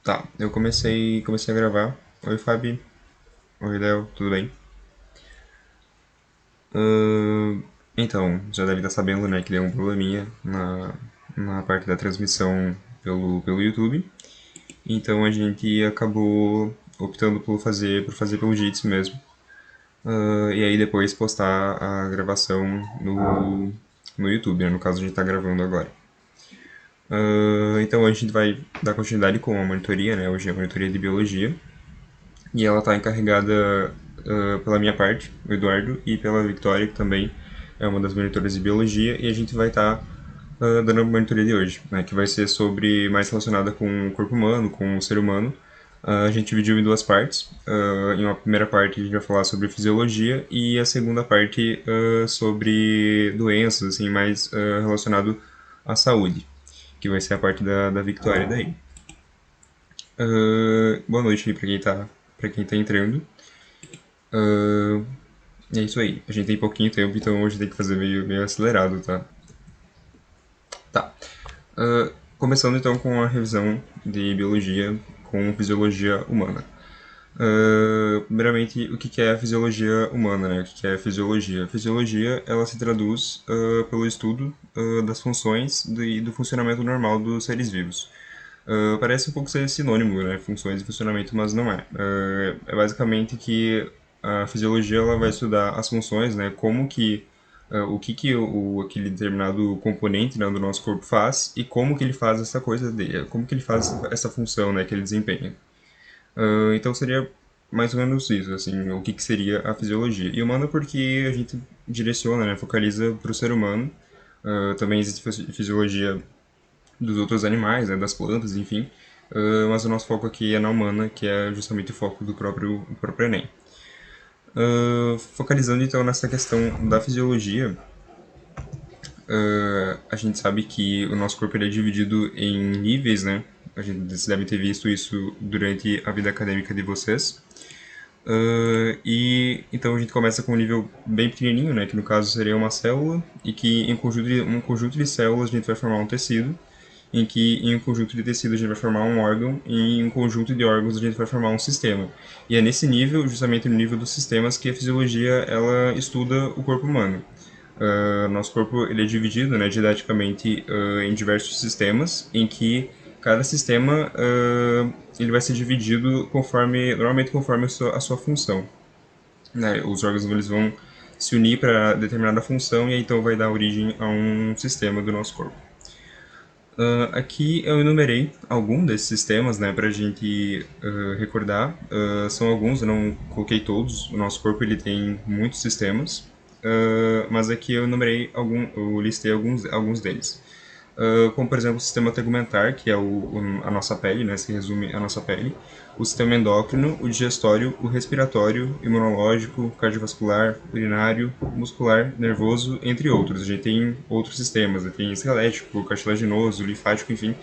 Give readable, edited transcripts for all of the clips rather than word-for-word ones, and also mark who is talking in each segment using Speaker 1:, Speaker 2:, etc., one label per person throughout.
Speaker 1: Tá, eu comecei a gravar. Oi, Fabi. Oi, Léo, tudo bem? Então, já deve estar sabendo, né, que deu um probleminha na parte da transmissão pelo YouTube. Então a gente acabou optando por fazer pelo Jitsi mesmo. E aí depois postar a gravação no YouTube, né? No caso a gente tá gravando agora. Então a gente vai dar continuidade com a monitoria, né? Hoje é a monitoria de biologia. E ela está encarregada pela minha parte, o Eduardo, e pela Victoria, que também é uma das monitoras de biologia, e a gente vai estar dando a monitoria de hoje, né, que vai ser sobre mais relacionada com o corpo humano, com o ser humano. A gente dividiu em duas partes. Em uma primeira parte a gente vai falar sobre fisiologia e a segunda parte sobre doenças, assim, mais relacionado à saúde, que vai ser a parte da Victoria daí. Boa noite aí pra quem tá entrando. Ah, é isso aí. A gente tem pouquinho tempo, então hoje tem que fazer meio acelerado, tá? Tá. Começando então com a revisão de biologia com fisiologia humana. Primeiramente, o que é a fisiologia humana, né? O que é a fisiologia? A fisiologia, ela se traduz pelo estudo das funções e do funcionamento normal dos seres vivos. Parece um pouco ser sinônimo, né? Funções e funcionamento, mas não é. É basicamente que a fisiologia ela vai estudar as funções, né? Como que aquele determinado componente, né, do nosso corpo faz e como que ele faz essa coisa dele, como que ele faz essa função, né, que ele desempenha. Então seria mais ou menos isso, assim, o que seria a fisiologia. E humana porque a gente direciona, né, focaliza para o ser humano. Também existe fisiologia dos outros animais, né, das plantas, enfim. Mas o nosso foco aqui é na humana, que é justamente o foco do próprio Enem. Focalizando então nessa questão da fisiologia, a gente sabe que o nosso corpo ele é dividido em níveis, né? A gente deve ter visto isso durante a vida acadêmica de vocês. E então a gente começa com um nível bem pequenininho, né? Que no caso seria uma célula e que em um conjunto de células a gente vai formar um tecido, em que em um conjunto de tecidos a gente vai formar um órgão e em um conjunto de órgãos a gente vai formar um sistema. E é nesse nível, justamente no nível dos sistemas, que a fisiologia ela estuda o corpo humano. Nosso corpo ele é dividido, né, didaticamente em diversos sistemas, em que cada sistema ele vai ser dividido normalmente conforme a sua função. Né? Os órgãos eles vão se unir para determinada função e aí, então vai dar origem a um sistema do nosso corpo. Aqui eu enumerei algum desses sistemas, né, para a gente recordar. São alguns, eu não coloquei todos. O nosso corpo ele tem muitos sistemas, mas aqui eu listei alguns deles. Como por exemplo o sistema tegumentar, que é a nossa pele, né, se resume a nossa pele, o sistema endócrino, o digestório, o respiratório, imunológico, cardiovascular, urinário, muscular, nervoso, entre outros. A gente tem outros sistemas, né, tem esquelético, cartilaginoso, linfático, enfim,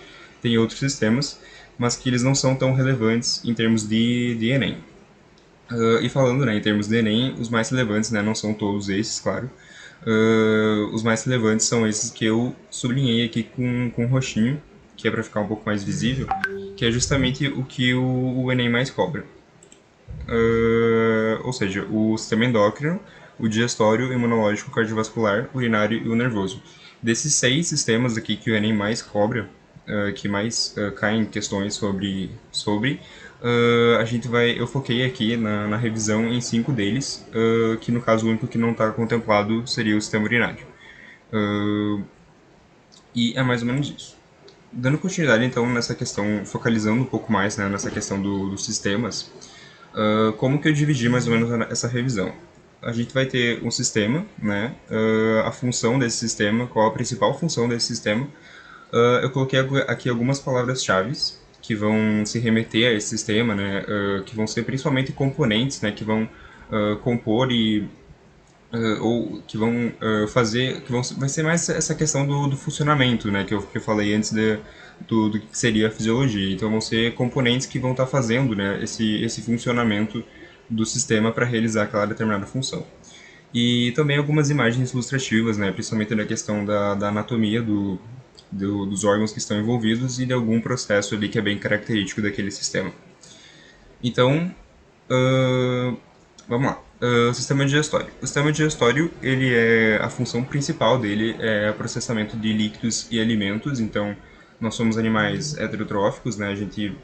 Speaker 1: tem outros sistemas, mas que eles não são tão relevantes em termos de Enem. E falando, né, em termos de Enem, os mais relevantes, né, não são todos esses, claro. Os mais relevantes são esses que eu sublinhei aqui com um roxinho, que é para ficar um pouco mais visível, que é justamente o que o Enem mais cobra. Ou seja, o sistema endócrino, o digestório, o imunológico, o cardiovascular, o urinário e o nervoso. Desses 6 sistemas aqui que o Enem mais cobra, que mais caem questões sobre eu foquei aqui na revisão em 5 deles, que no caso o único que não está contemplado seria o sistema urinário. E é mais ou menos isso. Dando continuidade então nessa questão, focalizando um pouco mais, né, nessa questão dos sistemas, como que eu dividi mais ou menos essa revisão? A gente vai ter um sistema, né, a função desse sistema, qual a principal função desse sistema. Eu coloquei aqui algumas palavras-chave que vão se remeter a esse sistema, né, que vão ser principalmente componentes, né, que vão compor ou que vão fazer, vai ser mais essa questão do funcionamento, né, que eu falei antes do que seria a fisiologia. Então vão ser componentes que vão estar fazendo, né, esse funcionamento do sistema para realizar aquela determinada função. E também algumas imagens ilustrativas, né, principalmente na questão da anatomia dos órgãos que estão envolvidos e de algum processo ali que é bem característico daquele sistema. Então, uh, vamos lá. O sistema digestório. O sistema digestório, ele é a função principal dele é o processamento de líquidos e alimentos. Então, nós somos animais heterotróficos, né? A gente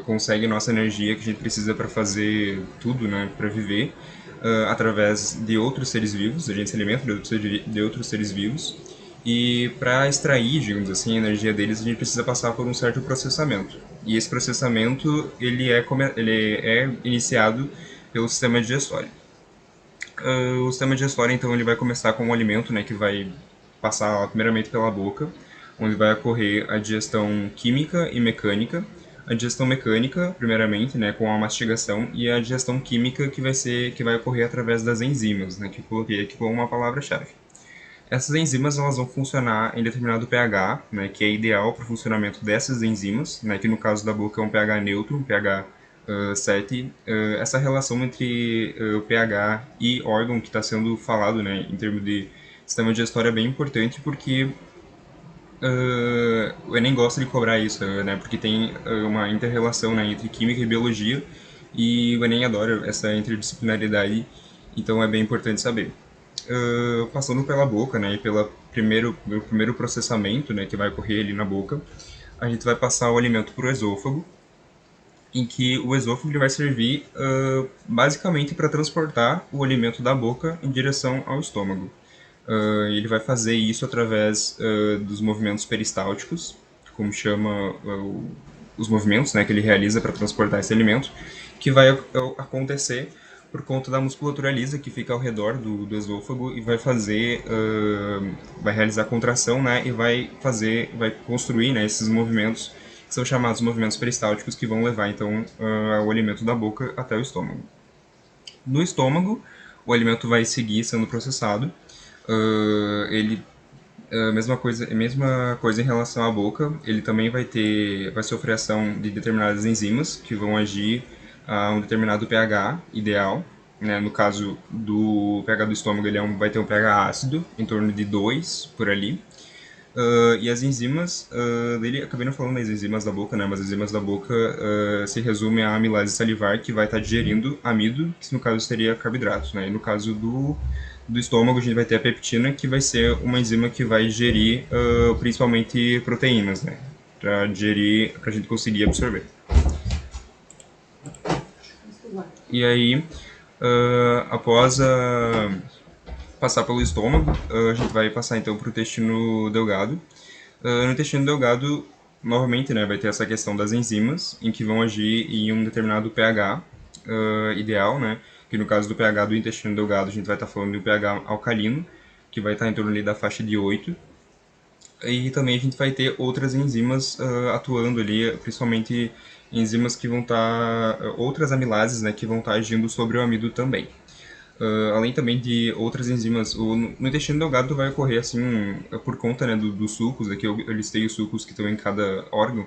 Speaker 1: consegue nossa energia que a gente precisa para fazer tudo, né? Para viver, através de outros seres vivos. A gente se alimenta de outros seres vivos. E para extrair, digamos assim, a energia deles, a gente precisa passar por um certo processamento. E esse processamento ele é iniciado pelo sistema digestório. O sistema digestório, então, ele vai começar com um alimento, né, que vai passar primeiramente pela boca, onde vai ocorrer a digestão química e mecânica. A digestão mecânica, primeiramente, né, com a mastigação, e a digestão química que vai ocorrer através das enzimas, né, que eu coloquei aqui como uma palavra-chave. Essas enzimas elas vão funcionar em determinado pH, né, que é ideal para o funcionamento dessas enzimas, né, que no caso da boca é um pH neutro, um pH 7. Essa relação entre o pH e órgão que está sendo falado, né, em termos de sistema digestório é bem importante porque o Enem gosta de cobrar isso, né, porque tem uma inter-relação, né, entre química e biologia e o Enem adora essa interdisciplinaridade, então é bem importante saber. Passando pela boca, né, e pelo primeiro processamento, né, que vai ocorrer ali na boca, a gente vai passar o alimento para o esôfago, em que o esôfago ele vai servir basicamente para transportar o alimento da boca em direção ao estômago. Ele vai fazer isso através dos movimentos peristálticos, como chama os movimentos, né, que ele realiza para transportar esse alimento, que vai acontecer por conta da musculatura lisa que fica ao redor do esôfago e vai fazer, vai realizar contração, né, e vai construir, né, esses movimentos que são chamados movimentos peristálticos que vão levar então o alimento da boca até o estômago. No estômago, o alimento vai seguir sendo processado. Ele mesma coisa em relação à boca, ele também vai sofrer ação de determinadas enzimas que vão agir a um determinado pH ideal, né? No caso do pH do estômago, ele vai ter um pH ácido, em torno de 2 por ali. E as enzimas dele, acabei não falando das enzimas da boca, né? Mas as enzimas da boca se resumem à amilase salivar, que vai estar digerindo amido, que no caso seria carboidratos, né? E no caso do estômago, a gente vai ter a peptina, que vai ser uma enzima que vai digerir principalmente proteínas, né? Para digerir, para a gente conseguir absorver. E aí, após passar pelo estômago, a gente vai passar então para o intestino delgado. No intestino delgado, novamente, né, vai ter essa questão das enzimas, em que vão agir em um determinado pH ideal, né, que no caso do pH do intestino delgado, a gente vai estar falando de um pH alcalino, que vai estar em torno ali da faixa de 8. E também a gente vai ter outras enzimas atuando ali, principalmente enzimas que vão estar, outras amilases, né, que vão estar agindo sobre o amido também. Além também de outras enzimas, no intestino delgado vai ocorrer assim, por conta, né, dos sucos, aqui eu listei os sucos que estão em cada órgão.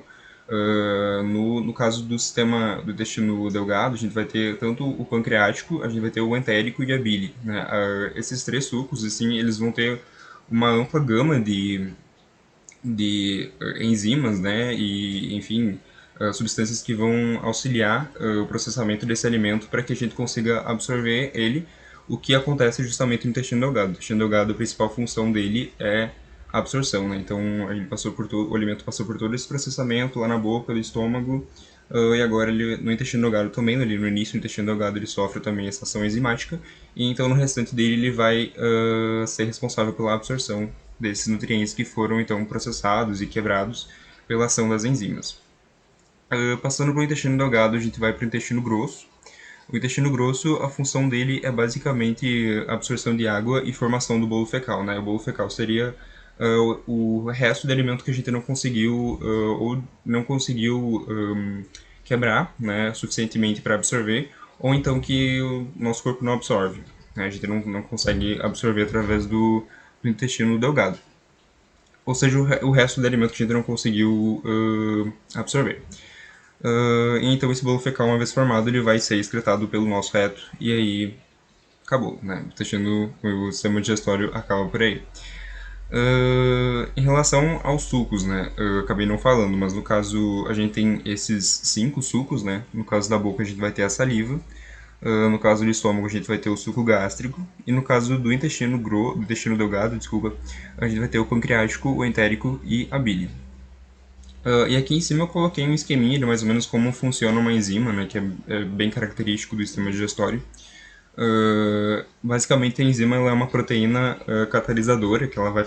Speaker 1: No caso do sistema do intestino delgado, a gente vai ter tanto o pancreático, a gente vai ter o entérico e a bile, né? Esses três sucos, assim, eles vão ter uma ampla gama de enzimas, né, e enfim, substâncias que vão auxiliar o processamento desse alimento para que a gente consiga absorver ele, o que acontece justamente no intestino delgado. O intestino delgado, a principal função dele é a absorção, né? Então a gente o alimento passou por todo esse processamento lá na boca, no estômago, e agora ele, no intestino delgado também, ali no início do intestino delgado ele sofre também essa ação enzimática, e então no restante dele ele vai ser responsável pela absorção desses nutrientes que foram então processados e quebrados pela ação das enzimas. Passando para o intestino delgado, a gente vai para o intestino grosso. O intestino grosso, a função dele é basicamente absorção de água e formação do bolo fecal, né? O bolo fecal seria o resto de alimento que a gente não conseguiu ou não conseguiu quebrar, né, suficientemente para absorver, ou então que o nosso corpo não absorve, né? A gente não consegue absorver através do intestino delgado. Ou seja, o resto do alimento que a gente não conseguiu absorver. Então esse bolo fecal, uma vez formado, ele vai ser excretado pelo nosso reto e aí acabou, né? O sistema digestório acaba por aí. Em relação aos sucos, né? Eu acabei não falando, mas no caso a gente tem esses 5 sucos, né? No caso da boca a gente vai ter a saliva. No caso do estômago a gente vai ter o suco gástrico. E no caso do do intestino delgado, desculpa, a gente vai ter o pancreático, o entérico e a bile. E aqui em cima eu coloquei um esqueminha de mais ou menos como funciona uma enzima, né? Que é bem característico do sistema digestório. Basicamente a enzima ela é uma proteína catalisadora que ela vai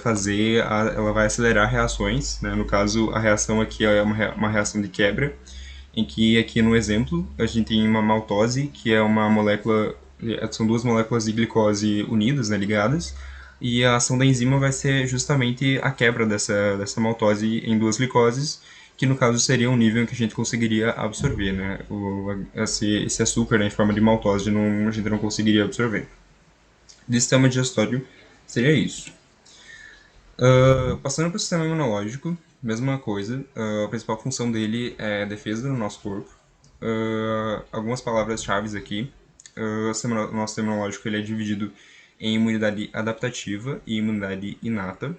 Speaker 1: ela vai acelerar reações, né? No caso a reação aqui é uma reação de quebra, em que aqui no exemplo a gente tem uma maltose, que é uma molécula, são duas moléculas de glicose unidas, né, ligadas, e a ação da enzima vai ser justamente a quebra dessa maltose em duas glicoses, que no caso seria um nível em que a gente conseguiria absorver, né? Esse açúcar, né, em forma de maltose a gente não conseguiria absorver. Do sistema digestório seria isso. Passando para o sistema imunológico, mesma coisa. A principal função dele é a defesa do nosso corpo. Algumas palavras-chave aqui. O nosso sistema imunológico ele é dividido em imunidade adaptativa e imunidade inata,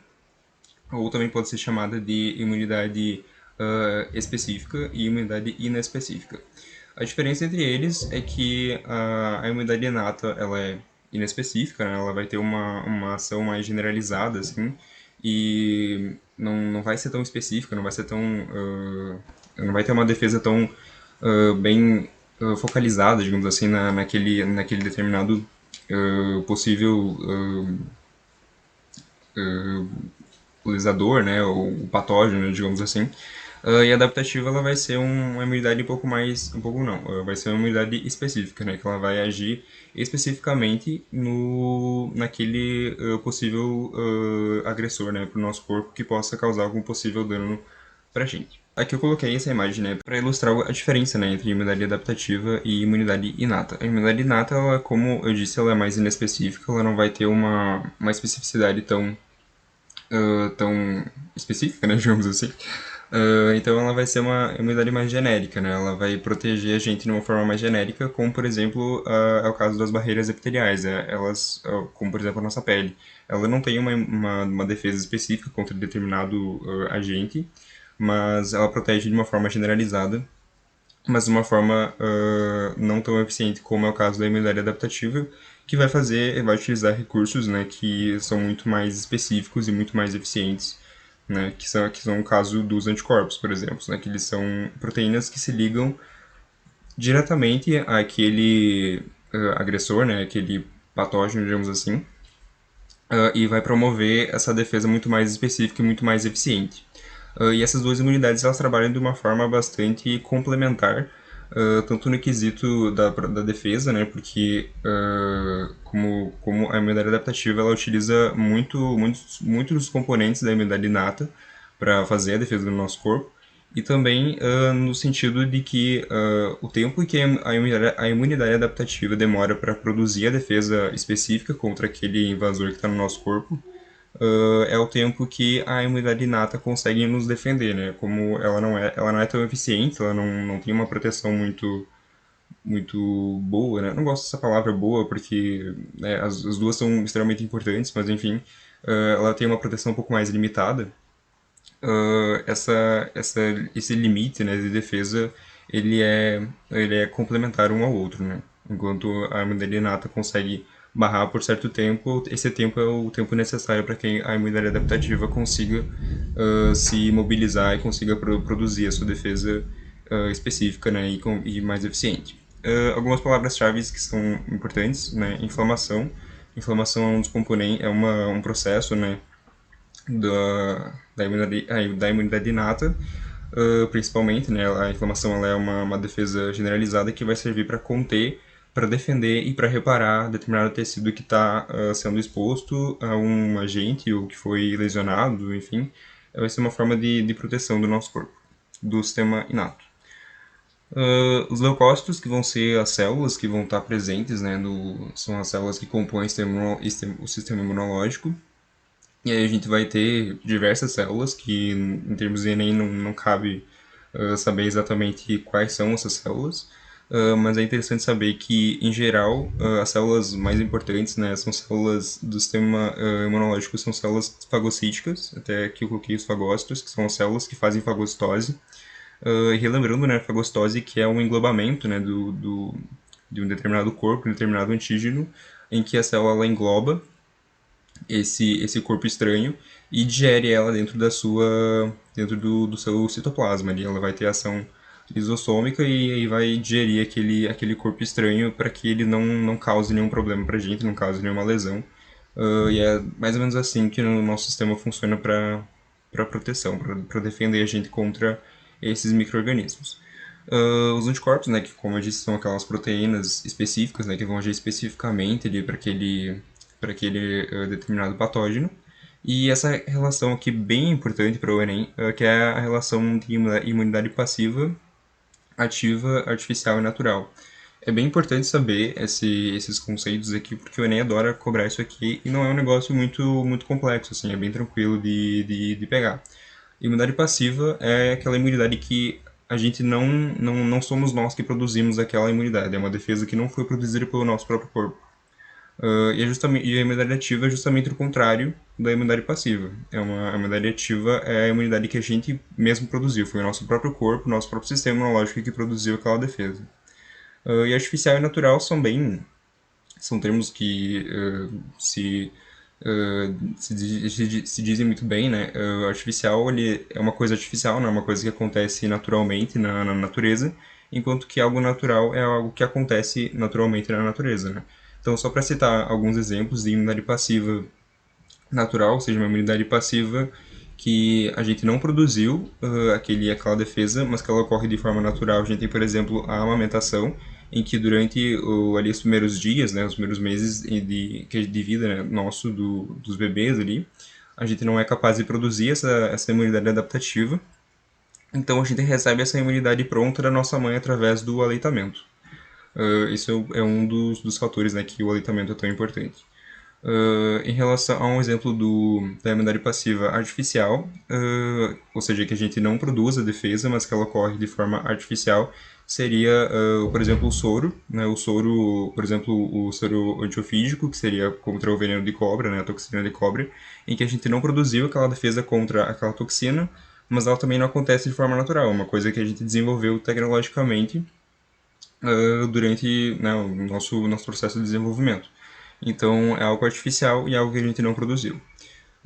Speaker 1: ou também pode ser chamada de imunidade específica e imunidade inespecífica. A diferença entre eles é que a imunidade inata ela é inespecífica, né? Ela vai ter uma ação mais generalizada, assim, e não vai ser tão específica, não vai ser tão... não vai ter uma defesa tão bem focalizada, digamos assim, naquele determinado possível colisador, né, ou o patógeno, digamos assim. E a adaptativa ela vai ser uma imunidade um pouco mais, um pouco não, vai ser uma imunidade específica, né, que ela vai agir especificamente no naquele possível agressor, né, para o nosso corpo que possa causar algum possível dano para a gente. Aqui eu coloquei essa imagem, né, para ilustrar a diferença, né, entre imunidade adaptativa e imunidade inata. A imunidade inata, ela, como eu disse, ela é mais inespecífica, ela não vai ter uma especificidade tão específica, né, digamos assim. Então ela vai ser uma imunidade mais genérica, né? Ela vai proteger a gente de uma forma mais genérica, como por exemplo é o caso das barreiras epiteliais, como por exemplo a nossa pele. Ela não tem uma defesa específica contra determinado agente, mas ela protege de uma forma generalizada, mas de uma forma não tão eficiente como é o caso da imunidade adaptativa, que vai utilizar recursos, né, que são muito mais específicos e muito mais eficientes, né, que são o caso dos anticorpos, por exemplo, né, que eles são proteínas que se ligam diretamente àquele agressor, né, aquele patógeno, digamos assim, e vai promover essa defesa muito mais específica e muito mais eficiente. E essas duas imunidades elas trabalham de uma forma bastante complementar, tanto no quesito da defesa, né, porque como a imunidade adaptativa ela utiliza muitos dos componentes da imunidade inata para fazer a defesa do nosso corpo, e também no sentido de que o tempo que a imunidade adaptativa demora para produzir a defesa específica contra aquele invasor que está no nosso corpo é o tempo que a imunidade inata consegue nos defender, né? Como ela não é tão eficiente, ela não tem uma proteção muito boa, né? Eu não gosto dessa palavra boa porque né, as duas são extremamente importantes, mas enfim, ela tem uma proteção um pouco mais limitada. Esse limite, né, de defesa, ele é complementar um ao outro, né? Enquanto a imunidade inata consegue barrar por certo tempo, esse tempo é o tempo necessário para que a imunidade adaptativa consiga se mobilizar e consiga produzir a sua defesa específica, né, e mais eficiente. Algumas palavras-chave que são importantes, né? Inflamação. Inflamação é um dos componentes, um processo, né, da imunidade inata, principalmente, né? A inflamação ela é uma defesa generalizada que vai servir para conter, para defender e para reparar determinado tecido que está sendo exposto a um agente ou que foi lesionado, enfim, vai ser uma forma de proteção do nosso corpo, do sistema inato. Os leucócitos, que vão ser as células que vão estar presentes, né, são as células que compõem o sistema imunológico. E aí a gente vai ter diversas células que, em termos de Enem, não cabe saber exatamente quais são essas células. mas é interessante saber que, em geral, as células mais importantes, né, são células do sistema imunológico, são células fagocíticas, até aqui eu coloquei os fagócitos, que são as células que fazem fagocitose. E relembrando, né, a fagocitose, que é um englobamento, né, de um determinado corpo, um determinado antígeno, em que a célula ela engloba esse corpo estranho e digere ela dentro do seu citoplasma ali. Ela vai ter ação lisossômica e aí vai digerir aquele corpo estranho para que ele não cause nenhum problema para a gente, não cause nenhuma lesão. E é mais ou menos assim que o nosso sistema funciona para proteção, para defender a gente contra esses micro-organismos. Os anticorpos, né, que como eu disse, são aquelas proteínas específicas, né, que vão agir especificamente ali para aquele determinado patógeno. E essa relação aqui bem importante para o Enem, que é a relação de imunidade passiva, ativa, artificial e natural. É bem importante saber esses conceitos aqui, porque o Enem adora cobrar isso aqui e não é um negócio muito complexo, assim, é bem tranquilo de pegar. Imunidade passiva é aquela imunidade que a gente não somos nós que produzimos aquela imunidade, é uma defesa que não foi produzida pelo nosso próprio corpo. E a imunidade ativa é justamente o contrário da imunidade passiva. A imunidade ativa é a imunidade que a gente mesmo produziu, foi o nosso próprio corpo, o nosso próprio sistema imunológico que produziu aquela defesa. E artificial e natural são termos que se dizem muito bem, né? Artificial ele é uma coisa artificial, não é uma coisa que acontece naturalmente na natureza, enquanto que algo natural é algo que acontece naturalmente na natureza, né? Então, só para citar alguns exemplos de imunidade passiva natural, ou seja, uma imunidade passiva que a gente não produziu aquela defesa, mas que ela ocorre de forma natural. A gente tem, por exemplo, a amamentação, em que durante ali, os primeiros dias, né, os primeiros meses de vida, né, nosso, dos bebês ali, a gente não é capaz de produzir essa imunidade adaptativa. Então a gente recebe essa imunidade pronta da nossa mãe através do aleitamento. Isso é um dos fatores, né, que o aleitamento é tão importante. Em relação a um exemplo da imunidade passiva artificial, ou seja, que a gente não produz a defesa, mas que ela ocorre de forma artificial, seria, por exemplo, o soro, né? O soro, por exemplo, o soro antiofídico, que seria contra o veneno de cobra, né? A toxina de cobra, em que a gente não produziu aquela defesa contra aquela toxina, mas ela também não acontece de forma natural, é uma coisa que a gente desenvolveu tecnologicamente durante, né, o nosso processo de desenvolvimento. Então, é algo artificial e algo que a gente não produziu.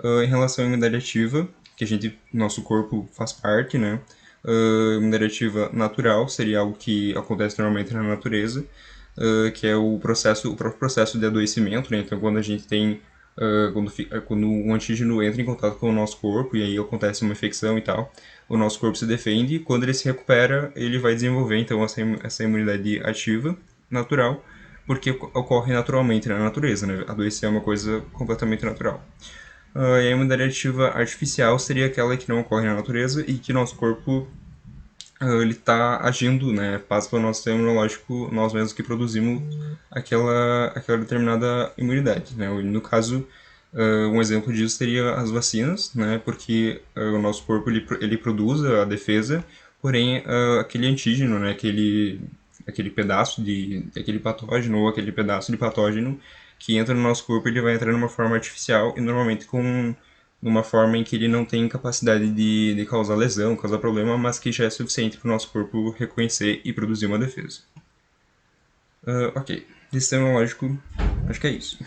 Speaker 1: Em relação à imunidade ativa, que nosso corpo faz parte, né? Imunidade ativa natural seria algo que acontece normalmente na natureza, que é o próprio processo de adoecimento, né? Então, quando a gente tem quando um antígeno entra em contato com o nosso corpo e aí acontece uma infecção e tal, o nosso corpo se defende e quando ele se recupera, ele vai desenvolver então essa imunidade ativa, natural, porque ocorre naturalmente na natureza, né? Adoecer é uma coisa completamente natural. E a imunidade ativa artificial seria aquela que não ocorre na natureza e que nosso corpo ele está agindo, né? Passa pelo nosso sistema imunológico, nós mesmos que produzimos aquela determinada imunidade, né? No caso, um exemplo disso seria as vacinas, né? Porque o nosso corpo ele produz a defesa, porém aquele antígeno, né? Aquele pedaço aquele patógeno ou aquele pedaço de patógeno que entra no nosso corpo, ele vai entrar numa forma artificial e normalmente numa forma em que ele não tem capacidade de causar lesão, causar problema, mas que já é suficiente para o nosso corpo reconhecer e produzir uma defesa. Ok, sistema lógico, acho que é isso.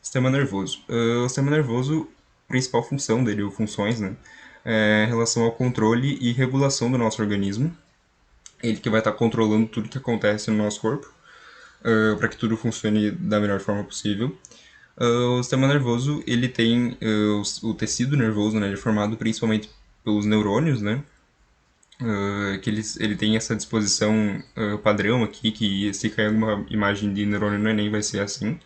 Speaker 1: Sistema nervoso. O sistema nervoso, a principal função dele, ou funções, né, é em relação ao controle e regulação do nosso organismo. Ele que vai estar controlando tudo que acontece no nosso corpo, para que tudo funcione da melhor forma possível. O sistema nervoso, ele tem o tecido nervoso, né, ele é formado principalmente pelos neurônios, né, que ele tem essa disposição padrão aqui, que se cair alguma imagem de neurônio no Enem vai ser assim,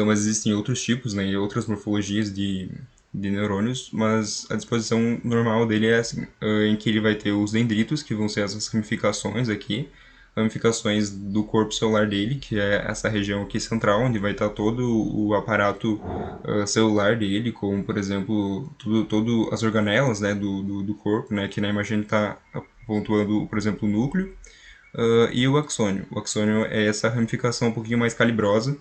Speaker 1: mas existem outros tipos, né, e outras morfologias de neurônios, mas a disposição normal dele é assim, em que ele vai ter os dendritos, que vão ser essas ramificações aqui, ramificações do corpo celular dele, que é essa região aqui central, onde vai estar todo o aparato celular dele, como, por exemplo, todo as organelas, né, do corpo, né, que na imagem está pontuando, por exemplo, o núcleo. E o axônio. O axônio é essa ramificação um pouquinho mais calibrosa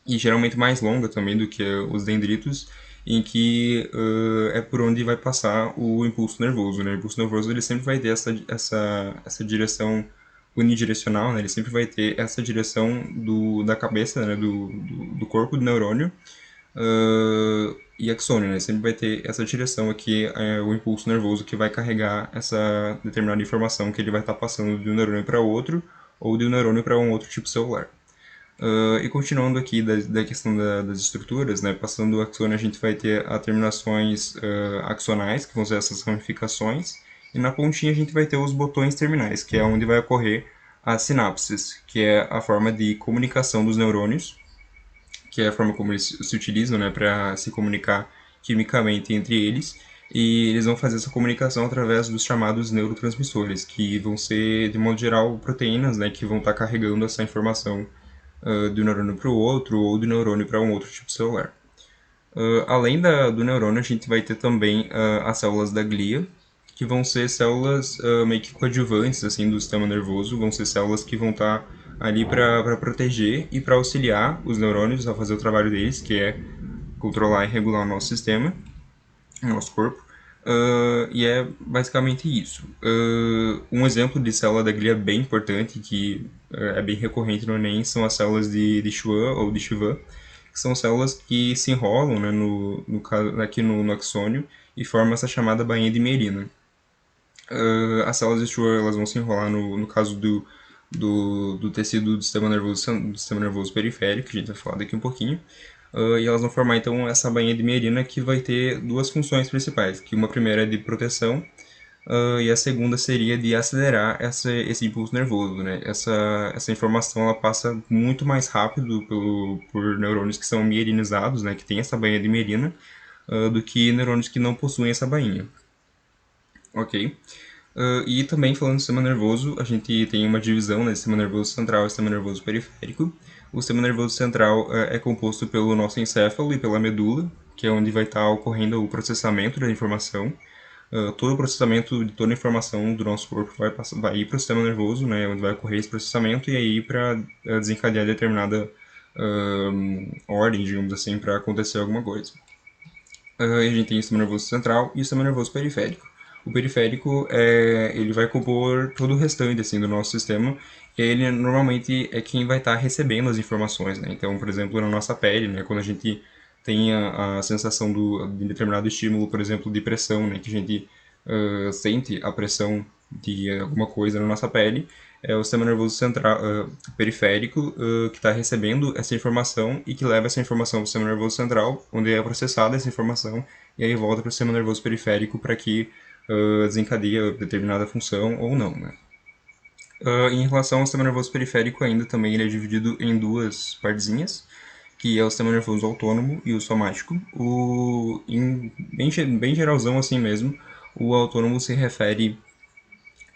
Speaker 1: e geralmente mais longa também do que os dendritos, em que é por onde vai passar o impulso nervoso, né? O impulso nervoso ele sempre vai ter essa direção unidirecional, né? Ele sempre vai ter essa direção da cabeça, né? Do corpo do neurônio e axônio, né? Sempre vai ter essa direção aqui, o impulso nervoso que vai carregar essa determinada informação que ele vai estar passando de um neurônio para outro ou de um neurônio para um outro tipo celular. E continuando aqui da questão das estruturas, né, passando do axônio a gente vai ter as terminações axonais, que vão ser essas ramificações, e na pontinha a gente vai ter os botões terminais, que é onde vai ocorrer as sinapses, que é a forma de comunicação dos neurônios, que é a forma como eles se utilizam, né, para se comunicar quimicamente entre eles, e eles vão fazer essa comunicação através dos chamados neurotransmissores, que vão ser, de modo geral, proteínas, né, que vão estar carregando essa informação de um neurônio para o outro ou do neurônio para um outro tipo celular. Além do neurônio, a gente vai ter também as células da glia, que vão ser células meio que coadjuvantes assim, do sistema nervoso, vão ser células que vão estar ali para proteger e para auxiliar os neurônios a fazer o trabalho deles, que é controlar e regular o nosso sistema, o nosso corpo. E é basicamente isso. Um exemplo de célula da glia bem importante, que é bem recorrente no Enem, são as células de Schwann ou de Schwann, que são células que se enrolam, né, aqui no axônio e formam essa chamada bainha de Merino. As células de Schwann elas vão se enrolar no caso do tecido do sistema nervoso periférico, que a gente vai falar daqui um pouquinho, e elas vão formar então essa bainha de Merino que vai ter duas funções principais, que uma primeira é de proteção e a segunda seria de acelerar esse impulso nervoso, né? Essa informação ela passa muito mais rápido por neurônios que são mielinizados, né? Que tem essa bainha de mielina, do que neurônios que não possuem essa bainha. Ok? E também falando do sistema nervoso, a gente tem uma divisão, né? Sistema nervoso central e sistema nervoso periférico. O sistema nervoso central é composto pelo nosso encéfalo e pela medula, que é onde vai estar ocorrendo o processamento da informação. Todo o processamento de toda a informação do nosso corpo vai ir para o sistema nervoso, né, onde vai ocorrer esse processamento e aí para desencadear determinada ordem, digamos assim, para acontecer alguma coisa. A gente tem o sistema nervoso central e o sistema nervoso periférico. O periférico ele vai compor todo o restante assim, do nosso sistema e ele normalmente é quem vai estar recebendo as informações. Né? Então, por exemplo, na nossa pele, né, quando a gente tem a sensação de determinado estímulo, por exemplo, de pressão, né, que a gente sente a pressão de alguma coisa na nossa pele, é o sistema nervoso central, periférico, que está recebendo essa informação e que leva essa informação para o sistema nervoso central, onde é processada essa informação e aí volta para o sistema nervoso periférico para que desencadeie determinada função ou não, né? Em relação ao sistema nervoso periférico, ainda também ele é dividido em duas partezinhas, que é o sistema nervoso autônomo e o somático. Bem geralzão assim mesmo, o autônomo se refere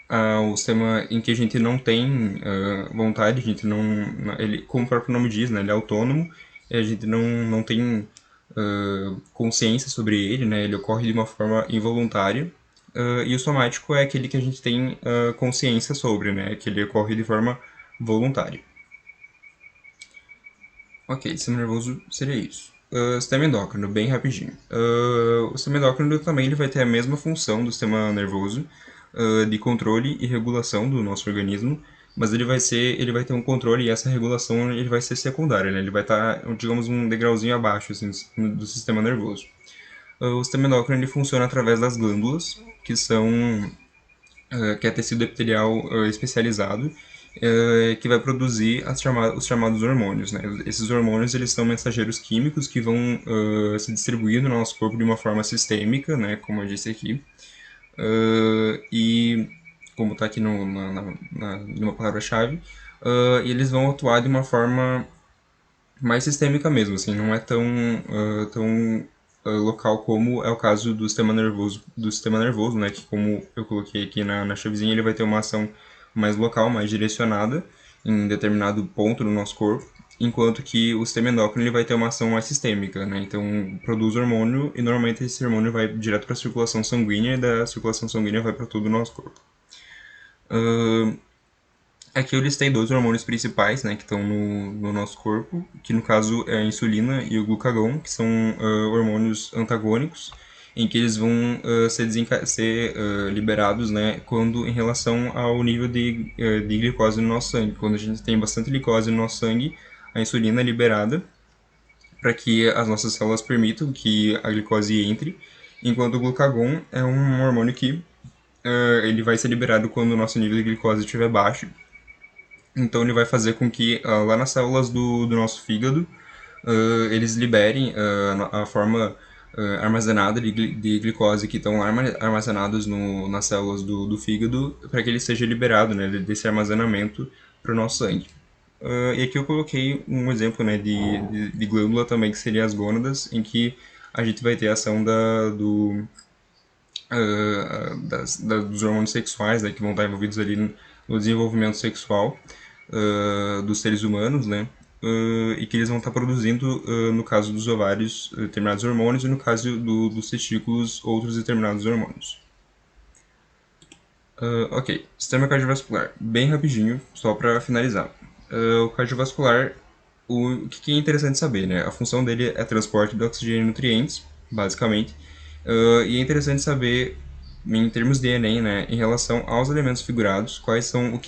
Speaker 1: ao sistema em que a gente não tem vontade, a gente não, ele, como o próprio nome diz, né, ele é autônomo, e a gente não tem consciência sobre ele, né, ele ocorre de uma forma involuntária. E o somático é aquele que a gente tem consciência sobre, né, que ele ocorre de forma voluntária. Ok, sistema nervoso seria isso. Sistema endócrino, bem rapidinho. O sistema endócrino também ele vai ter a mesma função do sistema nervoso, de controle e regulação do nosso organismo, mas ele vai ter um controle e essa regulação ele vai ser secundária, né? Ele vai estar, digamos, um degrauzinho abaixo assim, do sistema nervoso. O sistema endócrino ele funciona através das glândulas, que é tecido epitelial especializado, que vai produzir os chamados hormônios. Né? Esses hormônios eles são mensageiros químicos que vão se distribuir no nosso corpo de uma forma sistêmica, né? Como eu disse aqui, e como está aqui numa palavra-chave, e eles vão atuar de uma forma mais sistêmica mesmo, assim, não é tão local como é o caso do sistema nervoso, né, que como eu coloquei aqui na chavezinha, ele vai ter uma ação mais local, mais direcionada em determinado ponto do nosso corpo, enquanto que o sistema endócrino ele vai ter uma ação mais sistêmica, né, então produz hormônio e normalmente esse hormônio vai direto para a circulação sanguínea e da circulação sanguínea vai para todo o nosso corpo. Aqui eu listei dois hormônios principais, né, que estão no nosso corpo, que no caso é a insulina e o glucagon, que são hormônios antagônicos, em que eles vão ser liberados, né, quando em relação ao nível de glicose no nosso sangue. Quando a gente tem bastante glicose no nosso sangue, a insulina é liberada para que as nossas células permitam que a glicose entre, enquanto o glucagon é um hormônio que ele vai ser liberado quando o nosso nível de glicose estiver baixo. Então ele vai fazer com que lá nas células do nosso fígado eles liberem a forma armazenada de glicose que estão armazenados nas células do fígado para que ele seja liberado, né, desse armazenamento para o nosso sangue. E aqui eu coloquei um exemplo, né, de glândula também, que seria as gônadas, em que a gente vai ter a ação dos hormônios sexuais, né, que vão estar envolvidos ali no desenvolvimento sexual dos seres humanos, né, e que eles vão estar produzindo, no caso dos ovários, determinados hormônios, e no caso dos testículos, outros determinados hormônios. Ok, sistema cardiovascular. Bem rapidinho, só para finalizar. O cardiovascular, o que é interessante saber, né? A função dele é transporte de oxigênio e nutrientes, basicamente. E é interessante saber, em termos de Enem, né, em relação aos elementos figurados, quais são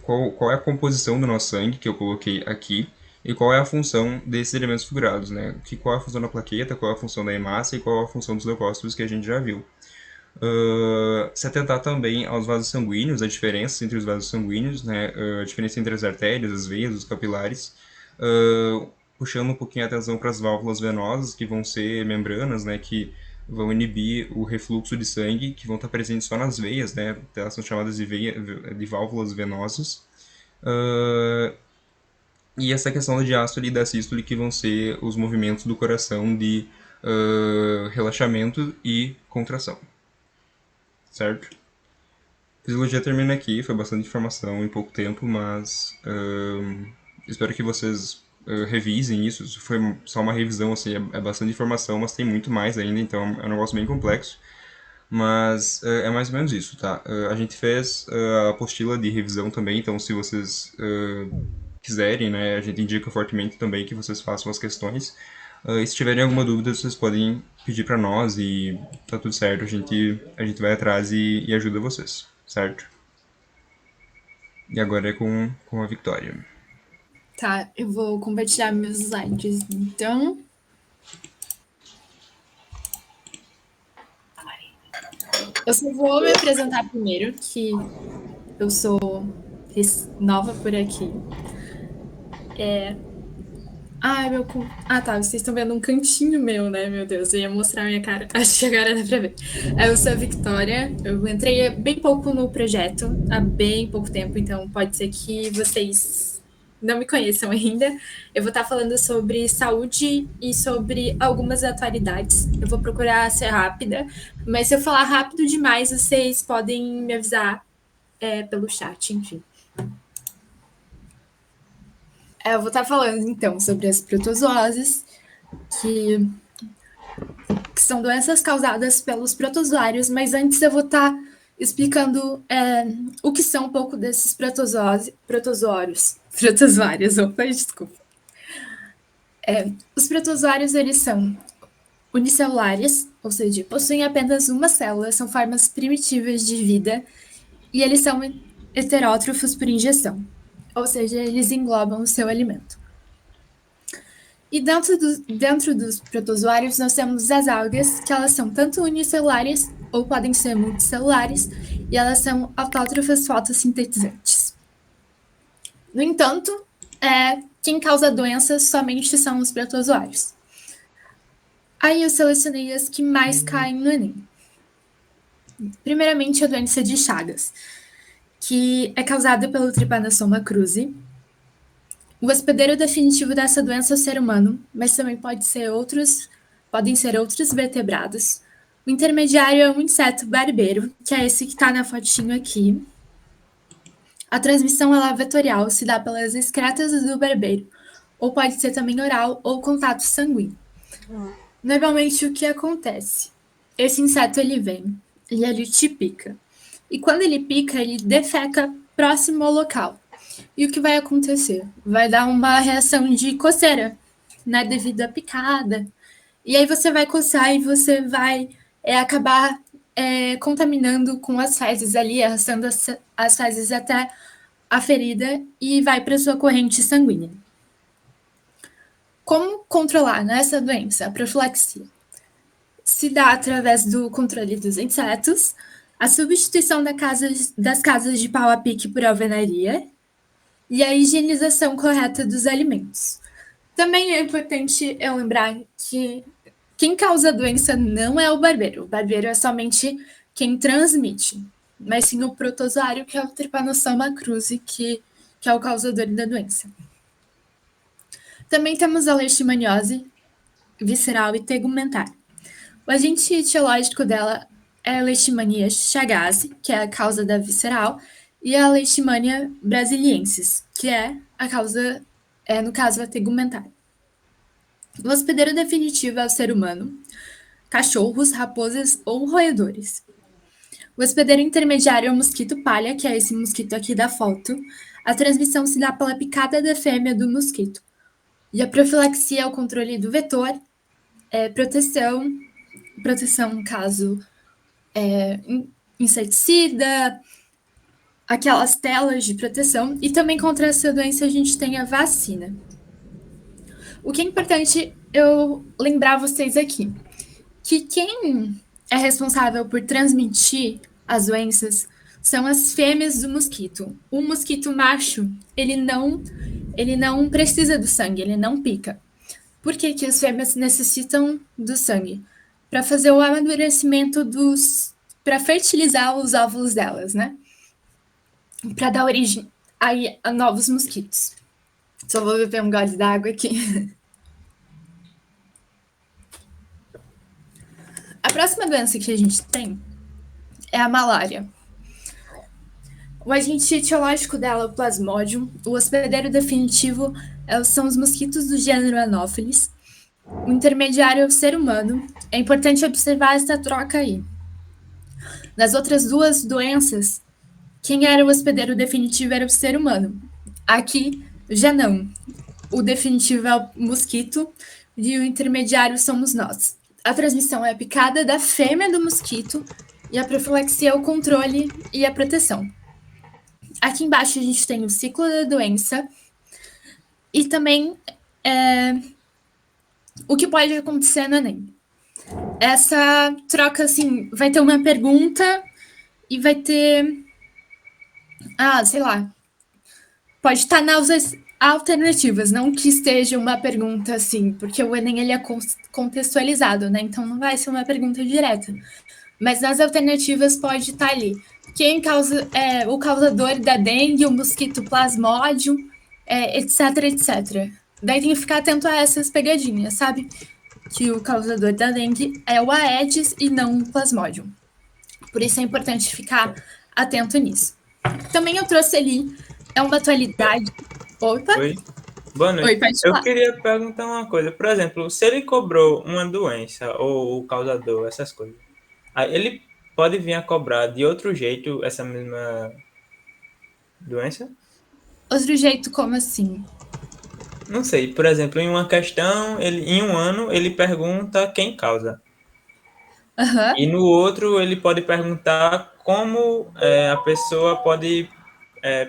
Speaker 1: qual é a composição do nosso sangue, que eu coloquei aqui, e qual é a função desses elementos figurados, né? Qual é a função da plaqueta, qual é a função da hemácia e qual é a função dos leucócitos que a gente já viu. Se atentar também aos vasos sanguíneos, a diferença entre os vasos sanguíneos, né, a diferença entre as artérias, as veias, os capilares, puxando um pouquinho a atenção para as válvulas venosas, que vão ser membranas, né, que vão inibir o refluxo de sangue, que vão estar presentes só nas veias, né, elas são chamadas de válvulas venosas. E essa questão da diástole e da sístole, que vão ser os movimentos do coração de relaxamento e contração. Certo? A fisiologia termina aqui, foi bastante informação em pouco tempo, mas espero que vocês revisem isso. Isso foi só uma revisão, assim, é bastante informação, mas tem muito mais ainda, então é um negócio bem complexo. Mas é mais ou menos isso, tá? A gente fez a apostila de revisão também, então se vocês quiserem, né, a gente indica fortemente também que vocês façam as questões. E se tiverem alguma dúvida, vocês podem pedir para nós e tá tudo certo, a gente vai atrás e ajuda vocês, certo? E agora é com a Victoria.
Speaker 2: Tá, eu vou compartilhar meus slides, então. Eu só vou me apresentar primeiro, que eu sou nova por aqui. Tá, vocês estão vendo um cantinho meu, né? Meu Deus, eu ia mostrar minha cara. Acho que agora dá pra ver. Eu sou a Victoria, eu entrei bem pouco no projeto, há bem pouco tempo, então pode ser que vocês não me conheçam ainda. Eu vou estar falando sobre saúde e sobre algumas atualidades. Eu vou procurar ser rápida, mas se eu falar rápido demais, vocês podem me avisar pelo chat, enfim. Eu vou estar falando, então, sobre as protozooses, que são doenças causadas pelos protozoários, mas antes eu vou estar explicando o que são um pouco desses protozoários. Opa, desculpa. Os protozoários, eles são unicelulares, ou seja, possuem apenas uma célula, são formas primitivas de vida, e eles são heterótrofos por injeção, ou seja, eles englobam o seu alimento. E dentro dos protozoários, nós temos as algas, que elas são tanto unicelulares ou podem ser multicelulares, e elas são autótrofas fotossintetizantes. No entanto, quem causa doenças somente são os protozoários. Aí eu selecionei as que mais caem no Enem. Primeiramente, a doença de Chagas, que é causada pelo Trypanosoma cruzi. O hospedeiro definitivo dessa doença é o ser humano, mas também podem ser outros vertebrados. O intermediário é um inseto barbeiro, que é esse que está na fotinho aqui. A transmissão ela é vetorial, se dá pelas excretas do barbeiro, ou pode ser também oral ou contato sanguíneo. Normalmente, o que acontece? Esse inseto ele vem e ele te pica. E quando ele pica, ele defeca próximo ao local. E o que vai acontecer? Vai dar uma reação de coceira, né, devido à picada. E aí você vai coçar e você vai acabar contaminando com as fezes ali, arrastando as fezes até a ferida e vai para sua corrente sanguínea. Como controlar, né, essa doença, a profilaxia? Se dá através do controle dos insetos, a substituição das casas de pau a pique por alvenaria e a higienização correta dos alimentos. Também é importante eu lembrar que quem causa a doença não é o barbeiro. O barbeiro é somente quem transmite, mas sim o protozoário, que é o Trypanosoma cruzi, que é o causador da doença. Também temos a leishmaniose visceral e tegumentar. O agente etiológico dela é a Leishmania chagas, que é a causa da visceral, e a Leishmania brasiliensis, que é a causa, no caso, a tegumentar. O hospedeiro definitivo é o ser humano, cachorros, raposas ou roedores. O hospedeiro intermediário é o mosquito palha, que é esse mosquito aqui da foto. A transmissão se dá pela picada da fêmea do mosquito. E a profilaxia é o controle do vetor, proteção no caso, inseticida, aquelas telas de proteção, e também contra essa doença a gente tem a vacina. O que é importante eu lembrar vocês aqui, que quem é responsável por transmitir as doenças são as fêmeas do mosquito. O mosquito macho, ele não precisa do sangue, ele não pica. Por que que as fêmeas necessitam do sangue? Para fazer o amadurecimento para fertilizar os óvulos delas, né? Para dar origem aí a novos mosquitos. Só vou beber um gole d'água aqui. A próxima doença que a gente tem é a malária. O agente etiológico dela é o plasmodium. O hospedeiro definitivo são os mosquitos do gênero Anopheles. O intermediário é o ser humano. É importante observar essa troca aí. Nas outras duas doenças, quem era o hospedeiro definitivo era o ser humano. Aqui, já não. O definitivo é o mosquito e o intermediário somos nós. A transmissão é a picada da fêmea do mosquito e a profilaxia é o controle e a proteção. Aqui embaixo a gente tem o ciclo da doença e também o que pode acontecer no Enem. Essa troca, assim, vai ter uma pergunta e vai ter... sei lá. Pode estar nas alternativas, não que esteja uma pergunta assim, porque o Enem ele é contextualizado, né? Então não vai ser uma pergunta direta. Mas nas alternativas pode estar ali. Quem causa o causador da dengue, o mosquito plasmodium, etc, etc. Daí tem que ficar atento a essas pegadinhas, sabe? Que o causador da dengue é o Aedes e não o plasmodium. Por isso é importante ficar atento nisso. Também eu trouxe ali, uma atualidade. Opa!
Speaker 3: Oi, boa noite.
Speaker 2: Oi, pode
Speaker 3: Eu
Speaker 2: falar.
Speaker 3: queria perguntar uma coisa. Por exemplo, se ele cobrou uma doença ou o causador, essas coisas, aí ele pode vir a cobrar de outro jeito essa mesma doença?
Speaker 2: Outro jeito, como assim?
Speaker 3: Não sei. Por exemplo, em uma questão, em um ano, ele pergunta quem causa.
Speaker 2: Aham.
Speaker 3: E no outro, ele pode perguntar como a pessoa pode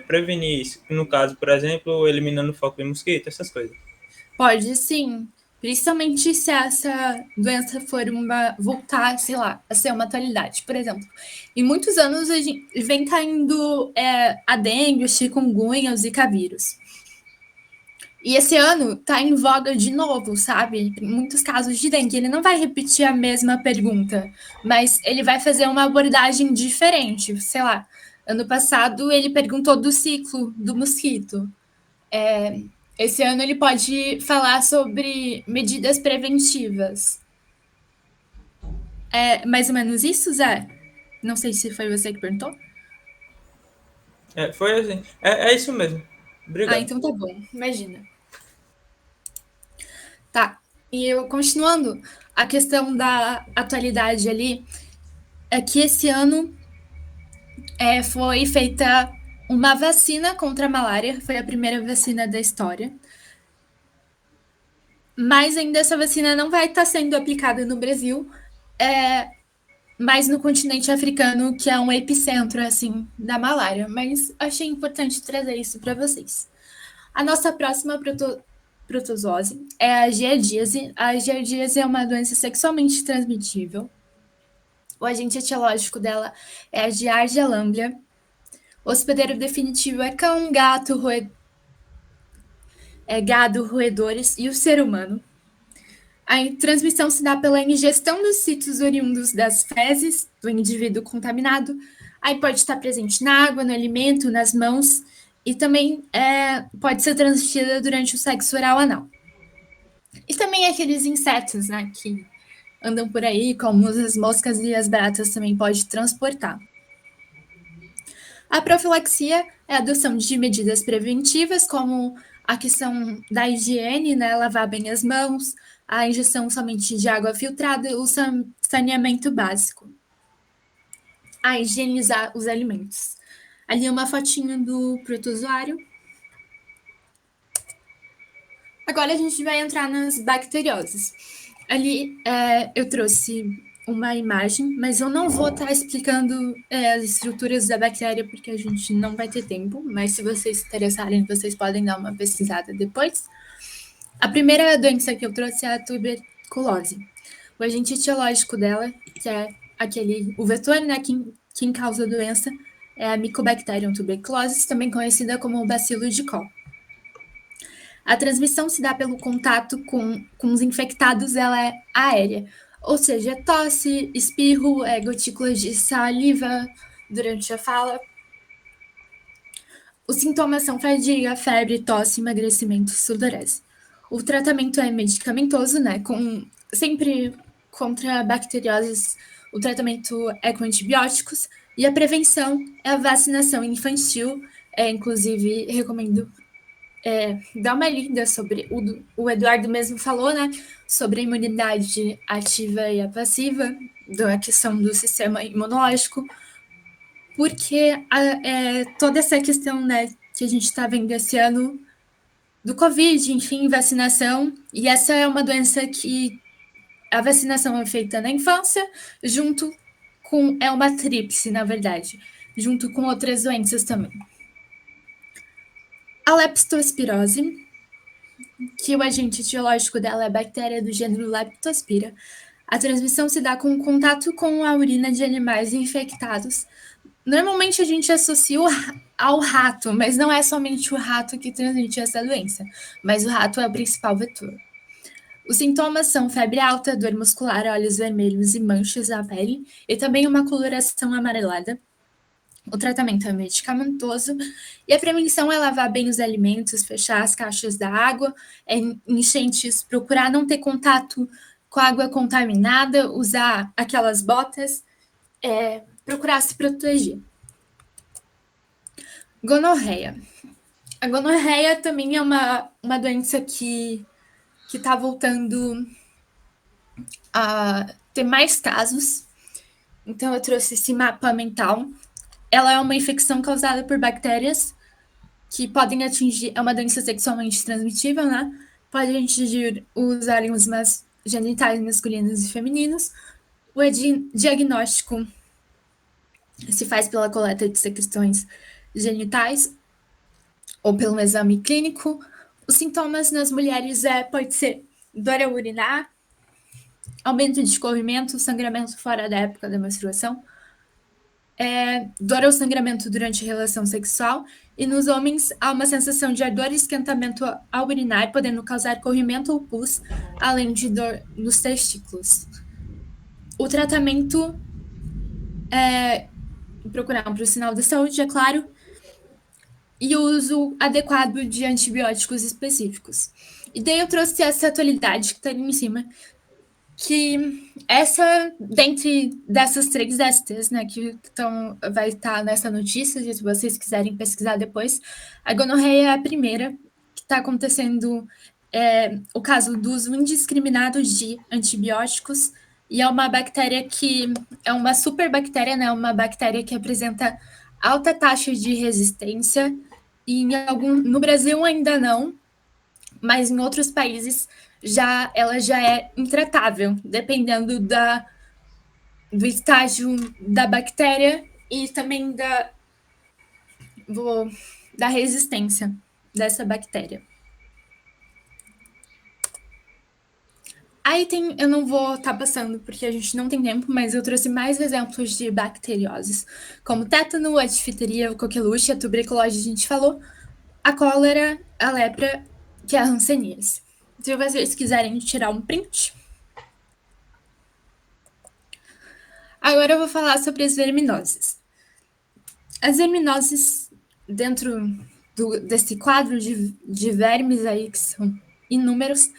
Speaker 3: prevenir isso. No caso, por exemplo, eliminando o foco de mosquito, essas coisas.
Speaker 2: Pode sim. Principalmente se essa doença for voltar, sei lá, a ser uma atualidade. Por exemplo, em muitos anos a gente vem caindo a dengue, o chikungunya, o zika vírus. E esse ano tá em voga de novo, sabe? Em muitos casos de dengue. Ele não vai repetir a mesma pergunta, mas ele vai fazer uma abordagem diferente. Sei lá, ano passado ele perguntou do ciclo do mosquito. Esse ano ele pode falar sobre medidas preventivas. É mais ou menos isso, Zé? Não sei se foi você que perguntou.
Speaker 3: Foi assim. É isso mesmo. Obrigado.
Speaker 2: Então tá bom. Imagina. Tá. E eu continuando, a questão da atualidade ali é que esse ano foi feita uma vacina contra a malária, foi a primeira vacina da história. Mas ainda essa vacina não vai estar sendo aplicada no Brasil, mas no continente africano, que é um epicentro assim da malária. Mas achei importante trazer isso para vocês. A nossa próxima protozoose é a giardíase. A giardíase é uma doença sexualmente transmitível. O agente etiológico dela é a Giardia lamblia. O hospedeiro definitivo é cão, gato, gado, roedores e o ser humano. A transmissão se dá pela ingestão dos sítios oriundos das fezes do indivíduo contaminado. Aí pode estar presente na água, no alimento, nas mãos, e também pode ser transmitida durante o sexo oral anal. E também aqueles insetos, né, que andam por aí, como as moscas e as baratas, também pode transportar. A profilaxia é a adoção de medidas preventivas, como a questão da higiene, né, lavar bem as mãos, a ingestão somente de água filtrada, o saneamento básico. A higienizar os alimentos. Ali uma fotinha do protozoário. Agora a gente vai entrar nas bacterioses. Ali eu trouxe uma imagem, mas eu não vou estar explicando as estruturas da bactéria, porque a gente não vai ter tempo, mas se vocês se interessarem, vocês podem dar uma pesquisada depois. A primeira doença que eu trouxe é a tuberculose. O agente etiológico dela, que é o vetor, né, que causa a doença, é a Mycobacterium tuberculosis, também conhecida como bacilo de Koch. A transmissão se dá pelo contato com os infectados, ela é aérea, ou seja, tosse, espirro, gotículas de saliva durante a fala. Os sintomas são fadiga, febre, tosse, emagrecimento e sudorese. O tratamento é medicamentoso, né? Sempre contra bacterioses, o tratamento é com antibióticos. E a prevenção é a vacinação infantil. Inclusive, recomendo dar uma lida sobre... O Eduardo mesmo falou, né? Sobre a imunidade ativa e a passiva, da questão do sistema imunológico. Porque toda essa questão, né, que a gente está vendo esse ano do Covid, enfim, vacinação, e essa é uma doença que a vacinação é feita na infância, junto com, é uma tríplice, na verdade, junto com outras doenças também. A leptospirose, que o agente etiológico dela é a bactéria do gênero Leptospira. A transmissão se dá com contato com a urina de animais infectados. Normalmente a gente associa ao rato, mas não é somente o rato que transmite essa doença, mas o rato é o principal vetor. Os sintomas são febre alta, dor muscular, olhos vermelhos e manchas na pele, e também uma coloração amarelada. O tratamento é medicamentoso e a prevenção é lavar bem os alimentos, fechar as caixas da água, enchentes, procurar não ter contato com água contaminada, usar aquelas botas, procurar se proteger. Gonorreia. A gonorreia também é uma doença que está voltando a ter mais casos. Então, eu trouxe esse mapa mental. Ela é uma infecção causada por bactérias que podem atingir... É uma doença sexualmente transmitível, né? Pode atingir os órgãos genitais masculinos e femininos. O diagnóstico se faz pela coleta de secreções genitais ou pelo exame clínico. Os sintomas nas mulheres pode ser dor ao urinar, aumento de escorrimento, sangramento fora da época da menstruação, dor ou sangramento durante a relação sexual, e nos homens há uma sensação de ardor e esquentamento ao urinar, podendo causar corrimento ou pus, além de dor nos testículos. O tratamento é procurar um profissional da saúde, é claro, e o uso adequado de antibióticos específicos. E daí eu trouxe essa atualidade que está ali em cima, que essa, dentre dessas 3 STs, né, que vai estar nessa notícia, se vocês quiserem pesquisar depois, a gonorreia é a primeira, que está acontecendo o caso do uso indiscriminado de antibióticos, e é uma bactéria que é uma superbactéria, né, uma bactéria que apresenta alta taxa de resistência e no Brasil ainda não, mas em outros países ela já é intratável, dependendo do estágio da bactéria e também da resistência dessa bactéria. Aí eu não vou estar passando porque a gente não tem tempo, mas eu trouxe mais exemplos de bacterioses, como tétano, a difteria, a coqueluche, a tuberculose, a gente falou, a cólera, a lepra, que é a hanseníase. Se vocês quiserem tirar um print. Agora eu vou falar sobre as verminoses. As verminoses, dentro desse quadro de vermes aí, que são inúmeros,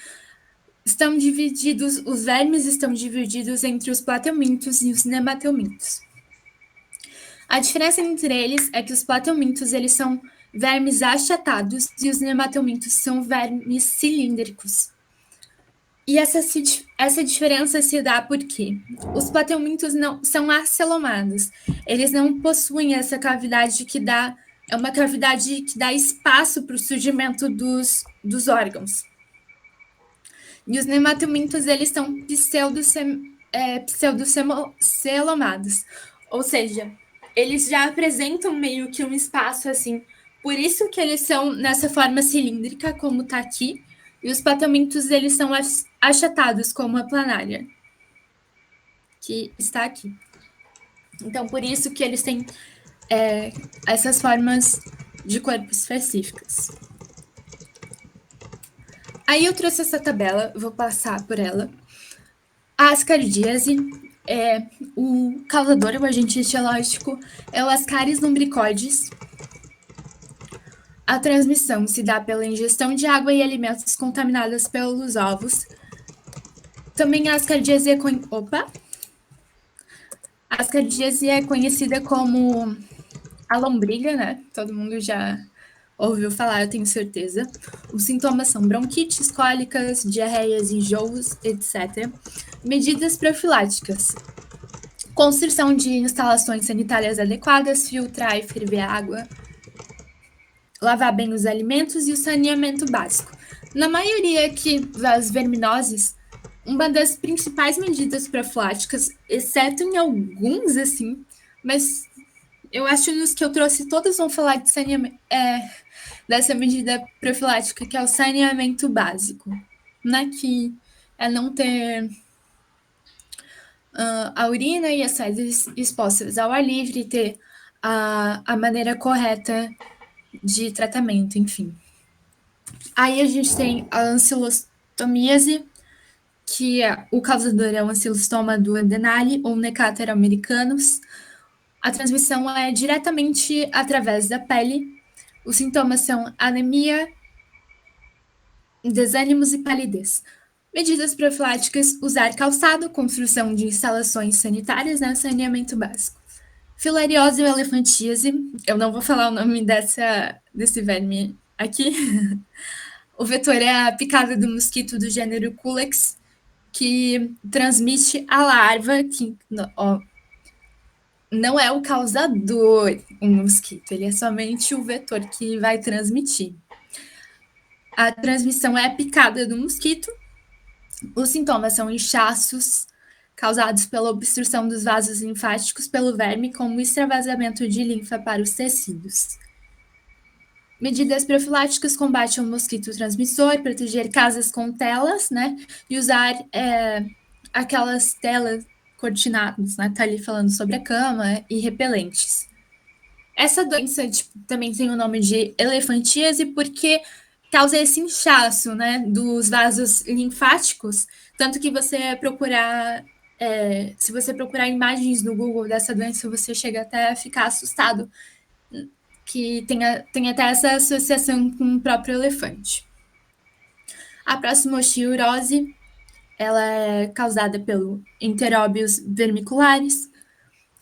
Speaker 2: os vermes estão divididos entre os plateumintos e os nematelmintos. A diferença entre eles é que os plateumintos eles são vermes achatados e os nematelmintos são vermes cilíndricos. E essa diferença se dá porque os plateumintos não são acelomados. Eles não possuem essa cavidade é uma cavidade que dá espaço para o surgimento dos órgãos. E os nematelmintos, eles são pseudocelomados. Ou seja, eles já apresentam meio que um espaço assim. Por isso que eles são nessa forma cilíndrica, como está aqui. E os plateumintos, eles são achatados, como a planária, que está aqui. Então, por isso que eles têm essas formas de corpo específicas. Aí eu trouxe essa tabela, vou passar por ela. A ascardíase é o causador, o agente etiológico, é o Ascaris lumbricoides. A transmissão se dá pela ingestão de água e alimentos contaminados pelos ovos. Também a ascardíase a ascardíase é conhecida como a lombriga, né? Todo mundo já ouviu falar, eu tenho certeza. Os sintomas são bronquites, cólicas, diarreias, enjoos, etc. Medidas profiláticas. Construção de instalações sanitárias adequadas, filtrar e ferver a água, lavar bem os alimentos e o saneamento básico. Na maioria das verminoses, uma das principais medidas profiláticas, exceto em alguns, assim, mas eu acho que nos que eu trouxe todos vão falar de dessa medida profilática, que é o saneamento básico, né? Que é não ter a urina e as fezes expostas ao ar livre, ter a maneira correta de tratamento, enfim. Aí a gente tem a ancilostomíase, que o causador é o ancilostoma duodenale ou Necátera americanus. A transmissão é diretamente através da pele. Os sintomas são anemia, desânimos e palidez. Medidas profiláticas: usar calçado, construção de instalações sanitárias, né, saneamento básico. Filariose ou elefantíase, eu não vou falar o nome desse verme aqui. O vetor é a picada do mosquito do gênero Culex, que transmite a larva, que não é o causador, o mosquito, ele é somente o vetor que vai transmitir. A transmissão é a picada do mosquito. Os sintomas são inchaços causados pela obstrução dos vasos linfáticos pelo verme, como extravasamento de linfa para os tecidos. Medidas profiláticas: combate ao mosquito transmissor, proteger casas com telas, né? E usar aquelas telas cortinadas, né? Tá ali falando sobre a cama, e repelentes. Essa doença também tem o nome de elefantíase porque causa esse inchaço, né? Dos vasos linfáticos, tanto que você procurar se você procurar imagens no Google dessa doença, você chega até a ficar assustado, que tem até essa associação com o próprio elefante. A plasmochiurose, ela é causada pelo enteróbios vermiculares.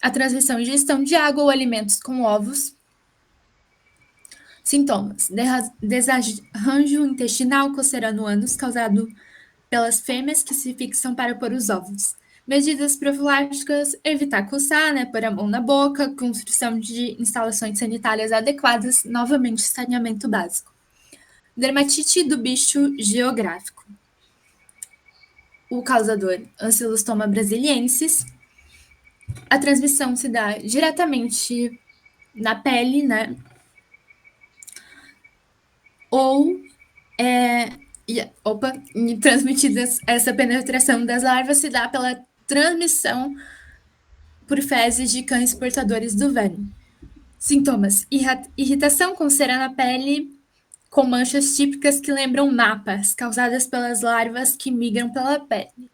Speaker 2: A transmissão e ingestão de água ou alimentos com ovos. Sintomas: desarranjo intestinal, coceira no ânus, causado pelas fêmeas que se fixam para pôr os ovos. Medidas profiláticas, evitar coçar, né, pôr a mão na boca, construção de instalações sanitárias adequadas, novamente saneamento básico. Dermatite do bicho geográfico. O causador, Ancylostoma brasiliensis. A transmissão se dá diretamente na pele, né? Ou transmitidas, essa penetração das larvas se dá pela transmissão por fezes de cães portadores do verme. Sintomas: irritação com cera na pele, com manchas típicas que lembram mapas, causadas pelas larvas que migram pela pele.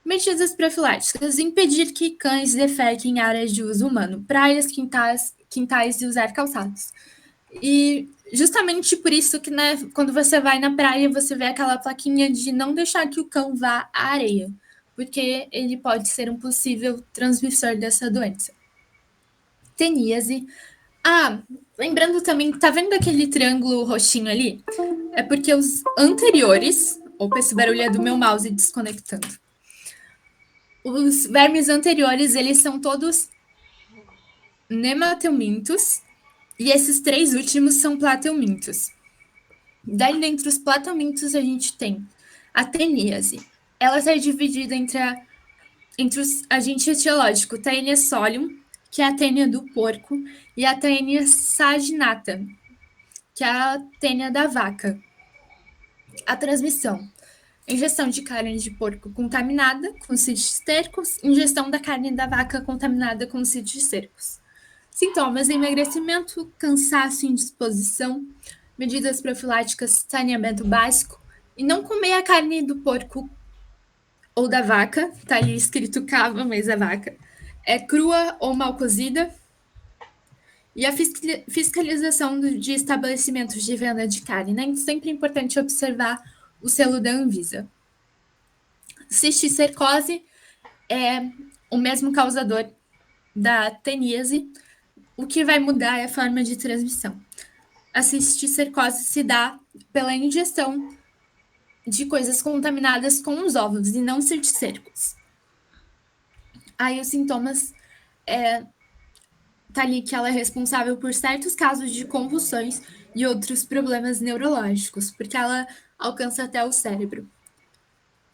Speaker 2: Medidas profiláticas: impedir que cães defequem em áreas de uso humano, praias, quintais e usar calçados. E justamente por isso que, né, quando você vai na praia, você vê aquela plaquinha de não deixar que o cão vá à areia, porque ele pode ser um possível transmissor dessa doença. Teníase. Lembrando também, tá vendo aquele triângulo roxinho ali? É porque os anteriores... Opa, esse barulho é do meu mouse desconectando. Os vermes anteriores, eles são todos nematelmintos, e esses 3 últimos são platelmintos. Daí, dentre os platelmintos, a gente tem a teníase. Ela é dividida entre os agentes etiológicos, Taenia solium, que é a tênia do porco, e a Taenia saginata, que é a tênia da vaca. A transmissão: ingestão de carne de porco contaminada com cisticercos, ingestão da carne da vaca contaminada com cisticercos. Sintomas: emagrecimento, cansaço e indisposição, medidas profiláticas, saneamento básico, e não comer a carne do porco ou da vaca, tá ali escrito cava, mas é vaca, é crua ou mal cozida, e a fiscalização de estabelecimentos de venda de carne, né? Sempre é importante observar o selo da Anvisa. Cisticercose é o mesmo causador da teníase, o que vai mudar é a forma de transmissão. A cisticercose se dá pela ingestão de coisas contaminadas com os ovos e não cisticercos. Aí os sintomas tá ali que ela é responsável por certos casos de convulsões e outros problemas neurológicos, porque ela alcança até o cérebro.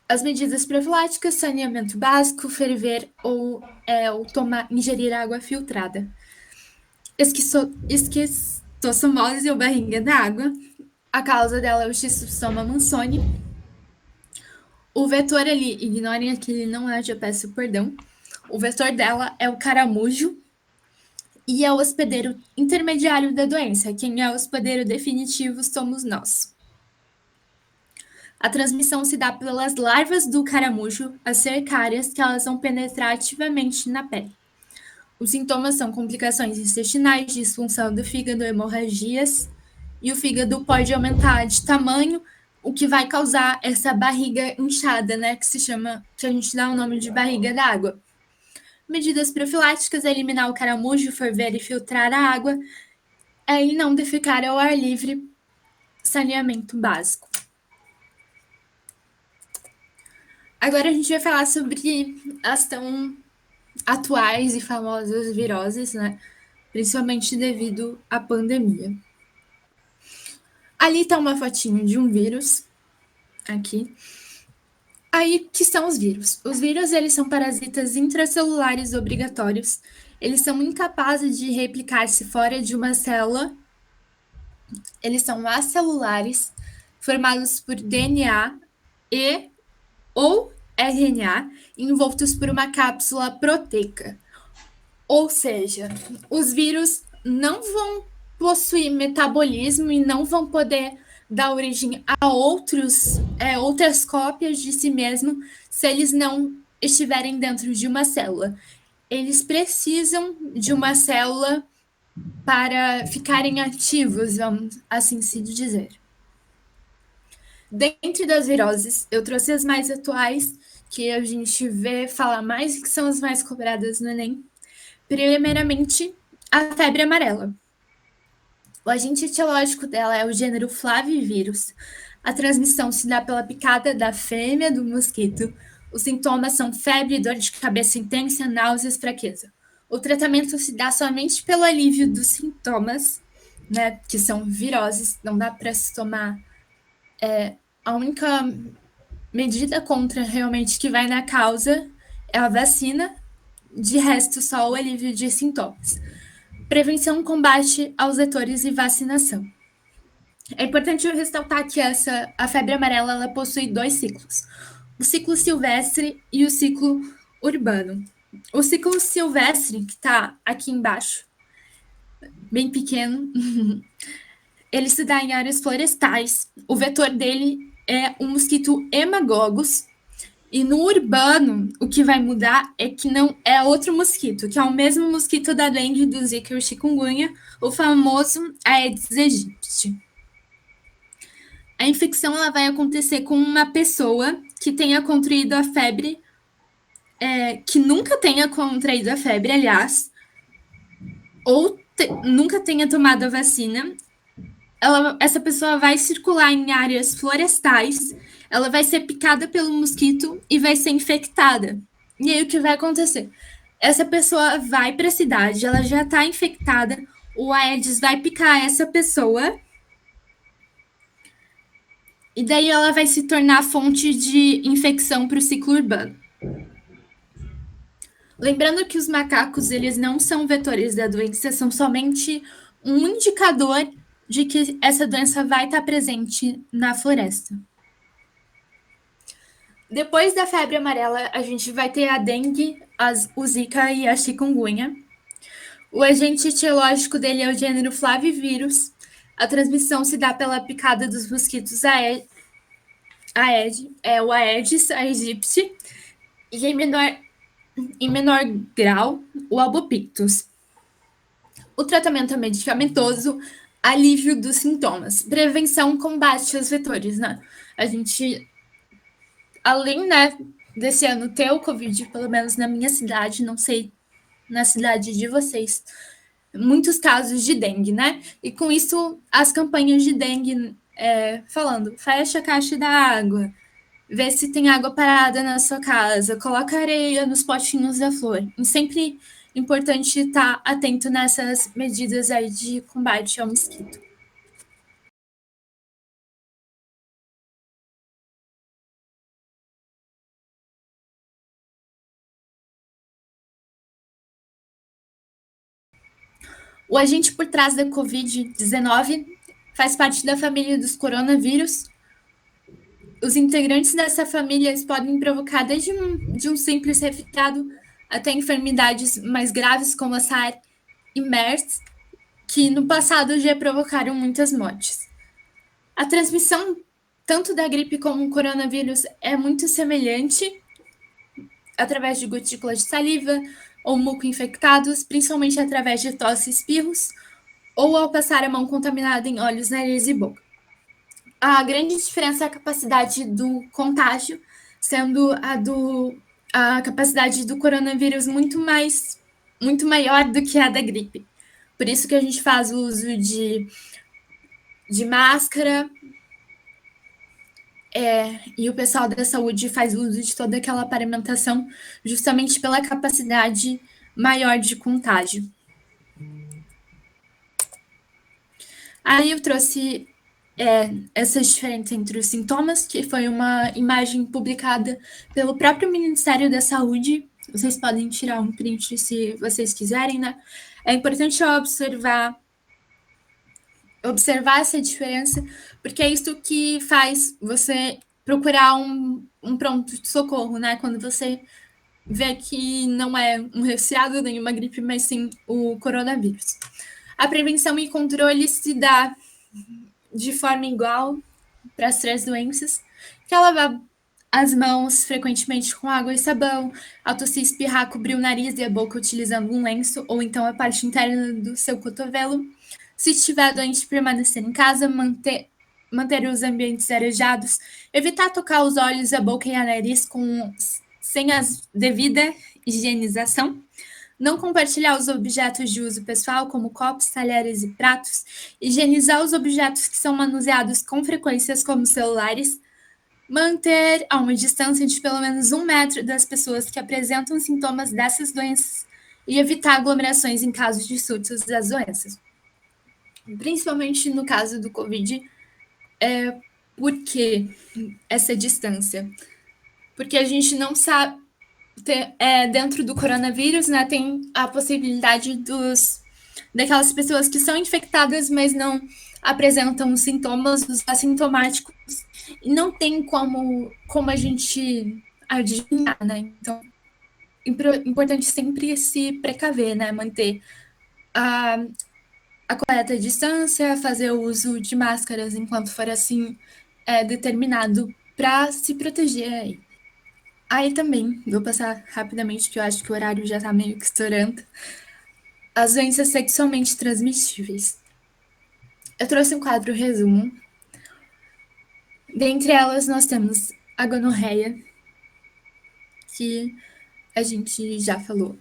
Speaker 2: As medidas profiláticas: saneamento básico, ferver ou ingerir água filtrada. Esquistossomose ou barriga d'água. A causa dela é o Schistosoma mansoni. O vetor ali, ignorem que ele não é, já peço perdão. O vetor dela é o caramujo e é o hospedeiro intermediário da doença. Quem é o hospedeiro definitivo somos nós. A transmissão se dá pelas larvas do caramujo, as cercárias, que elas vão penetrar ativamente na pele. Os sintomas são complicações intestinais, disfunção do fígado, hemorragias, e o fígado pode aumentar de tamanho, o que vai causar essa barriga inchada, né, que a gente dá o nome de barriga d'água. Medidas profiláticas: eliminar o caramujo, ferver e filtrar a água, e não defecar ao ar livre, saneamento básico. Agora a gente vai falar sobre as tão atuais e famosas viroses, né? Principalmente devido à pandemia. Ali está uma fotinho de um vírus, aqui. Aí, que são os vírus? Os vírus, eles são parasitas intracelulares obrigatórios. Eles são incapazes de replicar-se fora de uma célula. Eles são acelulares, formados por DNA ou RNA, envoltos por uma cápsula proteica. Ou seja, os vírus não vão possuir metabolismo e não vão poder dar origem a outras cópias de si mesmo se eles não estiverem dentro de uma célula. Eles precisam de uma célula para ficarem ativos, vamos assim se dizer. Dentre das viroses, eu trouxe as mais atuais, que a gente vê falar mais e que são as mais cobradas no Enem. Primeiramente, a febre amarela. O agente etiológico dela é o gênero Flavivírus. A transmissão se dá pela picada da fêmea do mosquito. Os sintomas são febre, dor de cabeça intensa, náuseas, fraqueza. O tratamento se dá somente pelo alívio dos sintomas, né, que são viroses, não dá para se tomar. A única medida contra realmente que vai na causa é a vacina, de resto só o alívio de sintomas. Prevenção, combate aos vetores e vacinação. É importante ressaltar que a febre amarela ela possui 2 ciclos: o ciclo silvestre e o ciclo urbano. O ciclo silvestre, que está aqui embaixo, bem pequeno, ele se dá em áreas florestais. O vetor dele é o mosquito Hemagogos. E no urbano, o que vai mudar é que não é outro mosquito, que é o mesmo mosquito da dengue, do zika e o chikungunya, o famoso Aedes aegypti. A infecção ela vai acontecer com uma pessoa que tenha contraído a febre, que nunca tenha contraído a febre, aliás, ou nunca tenha tomado a vacina. Essa pessoa vai circular em áreas florestais, ela vai ser picada pelo mosquito e vai ser infectada. E aí o que vai acontecer? Essa pessoa vai para a cidade, ela já está infectada, o Aedes vai picar essa pessoa, e daí ela vai se tornar fonte de infecção para o ciclo urbano. Lembrando que os macacos eles não são vetores da doença, são somente um indicador de que essa doença vai estar presente na floresta. Depois da febre amarela, a gente vai ter a dengue, o zika e a chikungunya. O agente etiológico dele é o gênero Flavivírus. A transmissão se dá pela picada dos mosquitos o Aedes aegypti, e em menor grau, o Albopictus. O tratamento é medicamentoso, alívio dos sintomas, prevenção, combate aos vetores, né? A gente, além, né, desse ano ter o Covid, pelo menos na minha cidade, não sei na cidade de vocês, muitos casos de dengue, né? E com isso, as campanhas de dengue falando, fecha a caixa da água, vê se tem água parada na sua casa, coloca areia nos potinhos da flor. E sempre importante estar atento nessas medidas aí de combate ao mosquito. O agente por trás da Covid-19 faz parte da família dos coronavírus. Os integrantes dessa família podem provocar desde um simples resfriado até enfermidades mais graves como a SARS e MERS, que no passado já provocaram muitas mortes. A transmissão tanto da gripe como do coronavírus é muito semelhante, através de gotículas de saliva ou muco infectados, principalmente através de tosse e espirros, ou ao passar a mão contaminada em olhos, nariz e boca. A grande diferença é a capacidade do contágio, sendo a capacidade do coronavírus muito maior do que a da gripe. Por isso que a gente faz o uso de máscara, e o pessoal da saúde faz uso de toda aquela paramentação justamente pela capacidade maior de contágio. Aí eu trouxe essas diferenças entre os sintomas, que foi uma imagem publicada pelo próprio Ministério da Saúde. Vocês podem tirar um print se vocês quiserem, né? É importante observar essa diferença, porque é isso que faz você procurar um pronto-socorro, né? Quando você vê que não é um resfriado nem uma gripe, mas sim o coronavírus. A prevenção e controle se dá de forma igual para as 3 doenças, que é lavar as mãos frequentemente com água e sabão, ao tossir, espirrar, cobrir o nariz e a boca utilizando um lenço ou então a parte interna do seu cotovelo. Se estiver doente, permanecer em casa, manter os ambientes arejados, evitar tocar os olhos, a boca e a nariz sem a devida higienização, não compartilhar os objetos de uso pessoal, como copos, talheres e pratos, higienizar os objetos que são manuseados com frequências, como celulares, manter a uma distância de pelo menos 1 metro das pessoas que apresentam sintomas dessas doenças e evitar aglomerações em casos de surtos das doenças. Principalmente no caso do Covid, por que essa distância? Porque a gente não sabe, dentro do coronavírus, né, tem a possibilidade daquelas pessoas que são infectadas, mas não apresentam sintomas, os assintomáticos, e não tem como a gente adivinhar, né? Então, importante sempre se precaver, né? Manter a correta distância, fazer o uso de máscaras enquanto for assim determinado para se proteger aí. Aí também, vou passar rapidamente, que eu acho que o horário já tá meio que estourando. As doenças sexualmente transmissíveis. Eu trouxe um quadro resumo. Dentre elas, nós temos a gonorreia, que a gente já falou.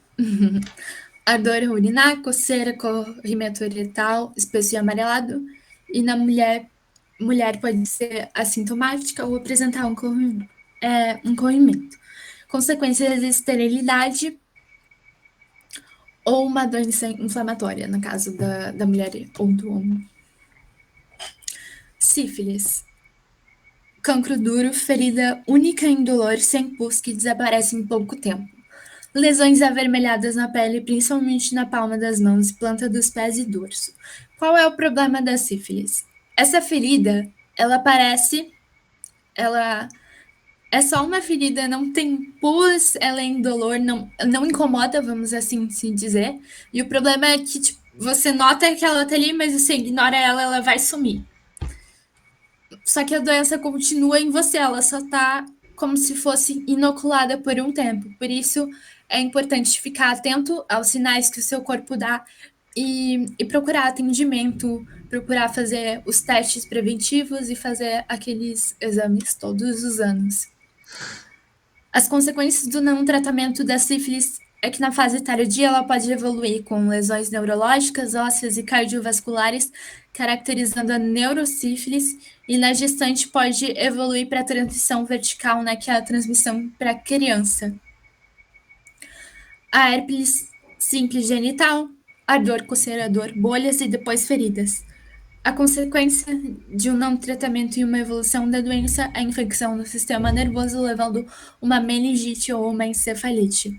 Speaker 2: Ardor urinar, coceira, corrimento uretal, espesso e amarelado. E na mulher pode ser assintomática ou apresentar um corrimento. Consequências de esterilidade ou uma doença inflamatória, no caso da mulher ou do homem. Sífilis. Cancro duro, ferida única e indolor, sem pus, que desaparece em pouco tempo. Lesões avermelhadas na pele, principalmente na palma das mãos, planta dos pés e dorso. Qual é o problema da sífilis? Essa ferida, ela é só uma ferida, não tem pus, ela é indolor, não incomoda, vamos assim se dizer. E o problema é que tipo, você nota que ela tá ali, mas você ignora ela, ela vai sumir. Só que a doença continua em você, ela só tá como se fosse inoculada por um tempo. Por isso é importante ficar atento aos sinais que o seu corpo dá e procurar atendimento, procurar fazer os testes preventivos e fazer aqueles exames todos os anos. As consequências do não tratamento da sífilis é que na fase tardia ela pode evoluir com lesões neurológicas, ósseas e cardiovasculares, caracterizando a neurosífilis, e na gestante pode evoluir para a transmissão vertical, né, que é a transmissão para a criança. A herpes simples genital, ardor, coceira, dor, bolhas e depois feridas. A consequência de um não tratamento e uma evolução da doença é a infecção no sistema nervoso, levando uma meningite ou uma encefalite.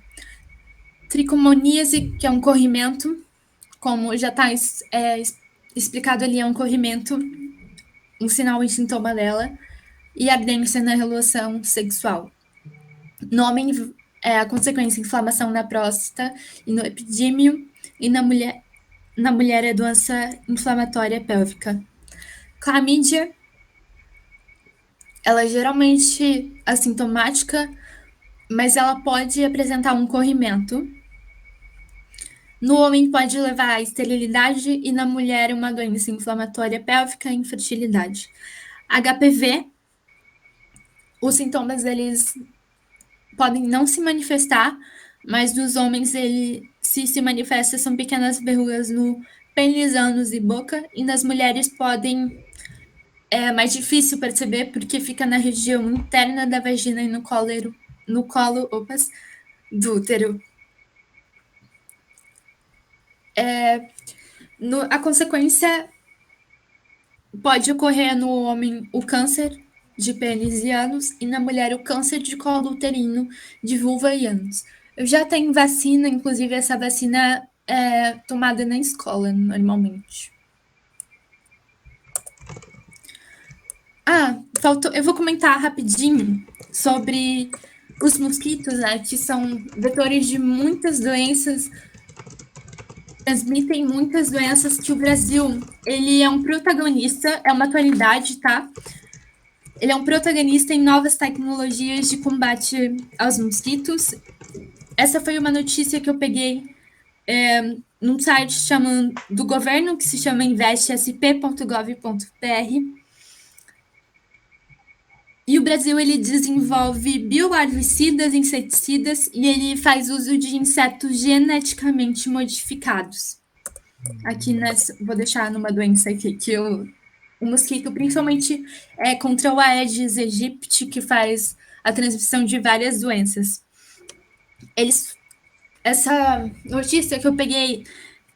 Speaker 2: Tricomoníase, que é um corrimento, como já está explicado ali, é um corrimento, um sinal e sintoma dela, e ardência na relação sexual. No homem, a consequência inflamação na próstata e no epidímio, e na mulher é doença inflamatória pélvica. Clamídia, ela é geralmente assintomática, mas ela pode apresentar um corrimento. No homem pode levar à esterilidade e na mulher uma doença inflamatória pélvica e infertilidade. HPV, os sintomas eles podem não se manifestar, mas dos homens ele se manifesta são pequenas verrugas no pênis, ânus e boca, e nas mulheres é mais difícil perceber porque fica na região interna da vagina e no colo do útero. A consequência pode ocorrer no homem o câncer de pênis e ânus e na mulher o câncer de colo uterino, de vulva e ânus. Eu já tenho vacina, inclusive essa vacina é tomada na escola normalmente. Eu vou comentar rapidinho sobre os mosquitos, né, que são vetores de muitas doenças, transmitem muitas doenças, que o Brasil, ele é um protagonista, é uma atualidade, tá? Ele é um protagonista em novas tecnologias de combate aos mosquitos. Essa foi uma notícia que eu peguei num site do governo, que se chama investesp.gov.br. E o Brasil, ele desenvolve biolarvicidas, inseticidas, e ele faz uso de insetos geneticamente modificados. Aqui vou deixar numa doença aqui que eu o mosquito, principalmente contra o Aedes aegypti, que faz a transmissão de várias doenças. Essa notícia que eu peguei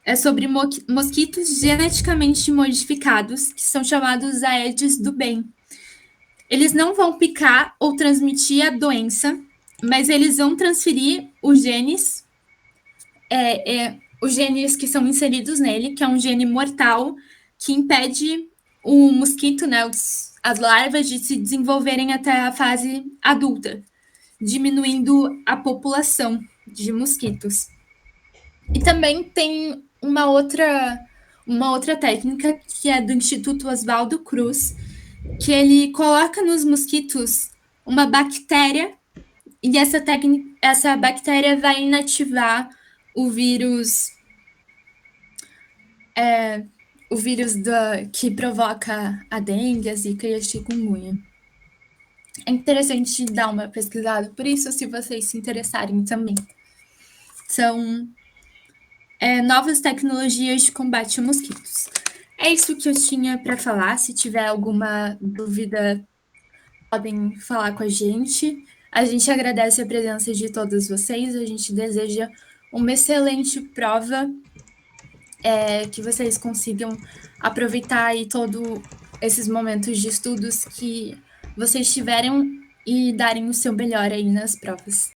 Speaker 2: é sobre mosquitos geneticamente modificados, que são chamados Aedes do bem. Eles não vão picar ou transmitir a doença, mas eles vão transferir os genes que são inseridos nele, que é um gene mortal que impede o mosquito, né, as larvas, de se desenvolverem até a fase adulta, diminuindo a população de mosquitos. E também tem uma outra técnica que é do Instituto Oswaldo Cruz, que ele coloca nos mosquitos uma bactéria e essa bactéria vai inativar o vírus que provoca a dengue, a zika e a chikungunya. É interessante dar uma pesquisada por isso, se vocês se interessarem também. São novas tecnologias de combate a mosquitos. É isso que eu tinha para falar. Se tiver alguma dúvida, podem falar com a gente. A gente agradece a presença de todos vocês. A gente deseja uma excelente prova, que vocês consigam aproveitar aí todos esses momentos de estudos que vocês tiveram e darem o seu melhor aí nas provas.